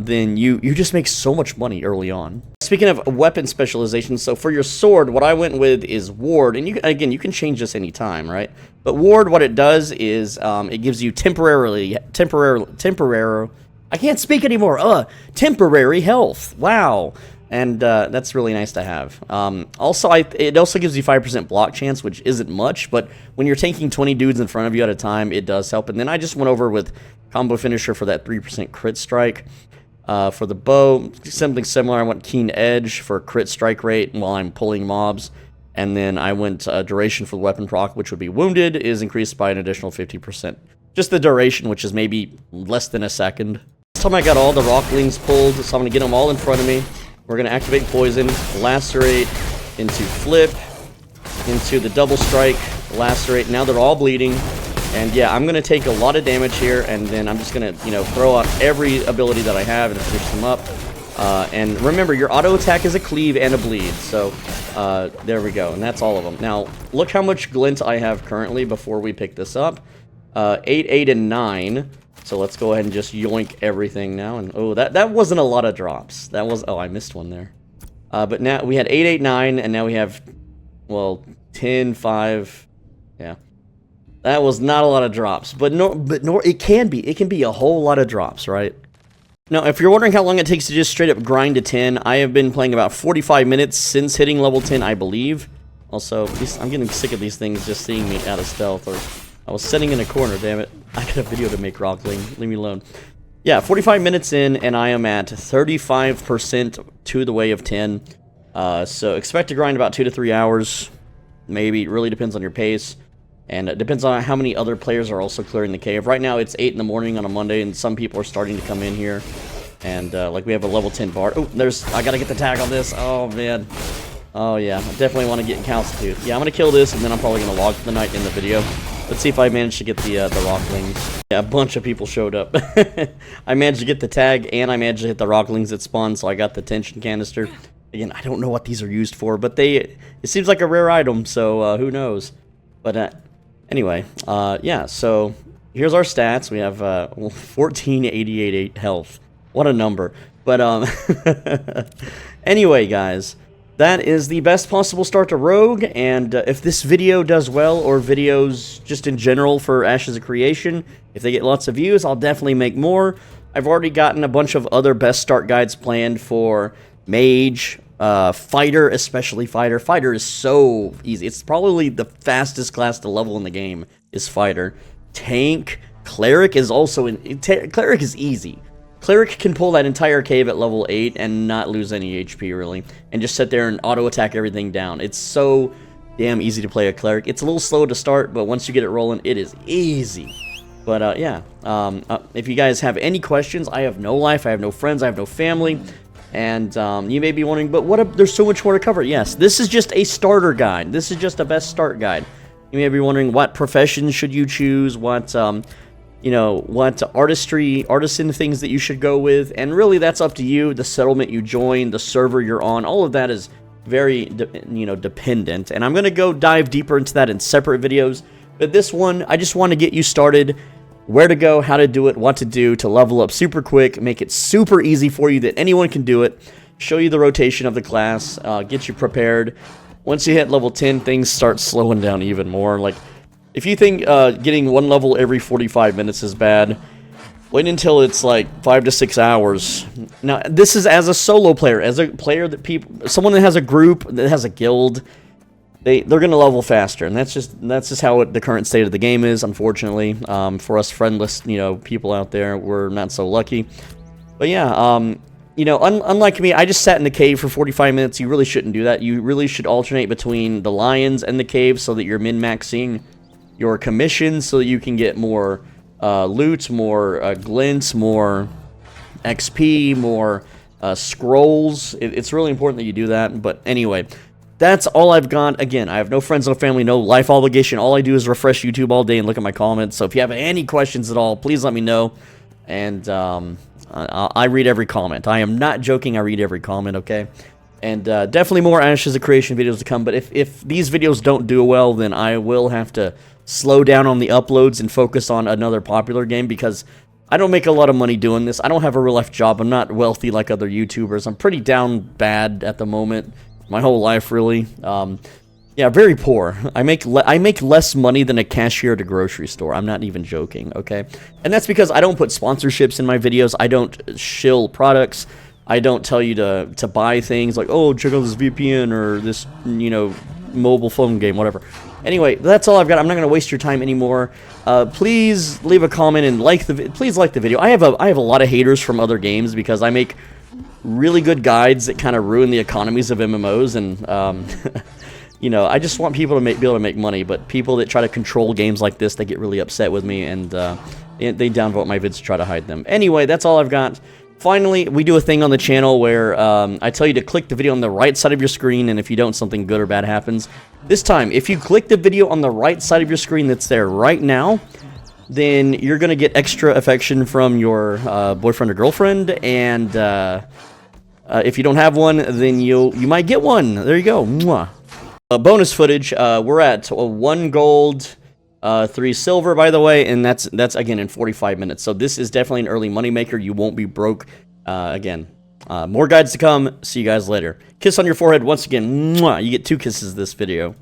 then you just make so much money early on. Speaking of weapon specialization, so for your sword, what I went with is Ward, and you can change this anytime, right? But Ward, what it does is it gives you temporary, I can't speak anymore. Temporary health. Wow. And that's really nice to have. Also, it also gives you 5% block chance, which isn't much, but when you're tanking 20 dudes in front of you at a time, it does help. And then I just went over with combo finisher for that 3% crit strike. For the bow, something similar. I went keen edge for crit strike rate while I'm pulling mobs. And then I went duration for the weapon proc, which would be wounded, is increased by an additional 50%. Just the duration, which is maybe less than a second. This time I got all the rocklings pulled, so I'm going to get them all in front of me. We're going to activate poison, lacerate, into flip, into the double strike, lacerate. Now they're all bleeding. And yeah, I'm going to take a lot of damage here, and then I'm just going to, you know, throw out every ability that I have and finish them up. And remember, your auto attack is a cleave and a bleed, so there we go, and that's all of them. Now, look how much glint I have currently before we pick this up. 8, 8, and 9. So let's go ahead and just yoink everything now. And oh, that wasn't a lot of drops. That was, oh, I missed one there. But now we had 8, 8, 9, and now we have, well, 10, 5. Yeah, that was not a lot of drops. But it can be a whole lot of drops, right? Now, if you're wondering how long it takes to just straight up grind to 10, I have been playing about 45 minutes since hitting level 10, I believe. Also, I'm getting sick of these things just seeing me out of stealth. Or I was sitting in a corner, damn it. I got a video to make, Rockling. Leave me alone. Yeah, 45 minutes in, and I am at 35% to the way of 10. So expect to grind about 2 to 3 hours. Maybe. It really depends on your pace. And it depends on how many other players are also clearing the cave. Right now, it's 8 in the morning on a Monday, and some people are starting to come in here. And, like, we have a level 10 bard. Oh, I gotta get the tag on this. Oh, man. Oh, yeah. I definitely want to get in Calcitude. Yeah, I'm gonna kill this, and then I'm probably gonna log the night in the video. Let's see if I manage to get the Rocklings. Yeah, a bunch of people showed up. I managed to get the tag, and I managed to hit the Rocklings that spawned, so I got the tension canister. Again, I don't know what these are used for, but it seems like a rare item, so who knows. But, anyway, yeah, so here's our stats. We have 1488 health. What a number. But, anyway, guys, that is the best possible start to Rogue, and if this video does well, or videos just in general for Ashes of Creation, if they get lots of views, I'll definitely make more. I've already gotten a bunch of other best start guides planned for Mage, Fighter, especially Fighter. Fighter is so easy. It's probably the fastest class to level in the game is Fighter. Tank, Cleric is also Cleric is easy. Cleric can pull that entire cave at level 8 and not lose any HP, really. And just sit there and auto-attack everything down. It's so damn easy to play a Cleric. It's a little slow to start, but once you get it rolling, it is easy. But, yeah. If you guys have any questions, I have no life, I have no friends, I have no family. And you may be wondering, but there's so much more to cover. Yes, this is just a starter guide. This is just a best start guide. You may be wondering, what professions should you choose? What, you know, what artisan things that you should go with, and really that's up to you, the settlement you join, the server you're on, all of that is very, dependent, and I'm going to go dive deeper into that in separate videos, but this one, I just want to get you started, where to go, how to do it, what to do to level up super quick, make it super easy for you that anyone can do it, show you the rotation of the class, get you prepared. Once you hit level 10, things start slowing down even more, like, if you think getting one level every 45 minutes is bad, wait until it's like 5 to 6 hours. Now, this is as a solo player, as a player that someone that has a group, that has a guild, they're gonna level faster, and that's just how the current state of the game is. Unfortunately, for us friendless, people out there, we're not so lucky. But yeah, unlike me, I just sat in the cave for 45 minutes. You really shouldn't do that. You really should alternate between the lions and the cave so that you're min-maxing your commissions so that you can get more loot, more glints, more XP, more scrolls. It's really important that you do that. But anyway, that's all I've got. Again, I have no friends, no family, no life obligation. All I do is refresh YouTube all day and look at my comments. So if you have any questions at all, please let me know. And I read every comment. I am not joking. I read every comment, okay? And definitely more Ashes of Creation videos to come. But if these videos don't do well, then I will have to slow down on the uploads and focus on another popular game, because I don't make a lot of money doing this. I don't have a real life job. I'm not wealthy like other YouTubers. I'm pretty down bad at the moment. My whole life, really. Yeah, very poor. I make less money than a cashier at a grocery store. I'm not even joking, okay? And that's because I don't put sponsorships in my videos. I don't shill products. I don't tell you to buy things like, oh, check out this VPN or this, mobile phone game, whatever. Anyway, that's all I've got. I'm not going to waste your time anymore. Please leave a comment and please like the video. I have a lot of haters from other games because I make really good guides that kind of ruin the economies of MMOs, and I just want people to be able to make money. But people that try to control games like this, they get really upset with me, and they downvote my vids to try to hide them. Anyway, that's all I've got. Finally, we do a thing on the channel where I tell you to click the video on the right side of your screen, and if you don't, something good or bad happens. This time, if you click the video on the right side of your screen that's there right now, then you're going to get extra affection from your boyfriend or girlfriend, and if you don't have one, then you might get one. There you go. Mwah. Bonus footage, we're at 1 gold, 3 silver, by the way, and that's again in 45 minutes. So this is definitely an early moneymaker. You won't be broke. Again, more guides to come. See you guys later. Kiss on your forehead once again. Mwah. You get 2 kisses this video.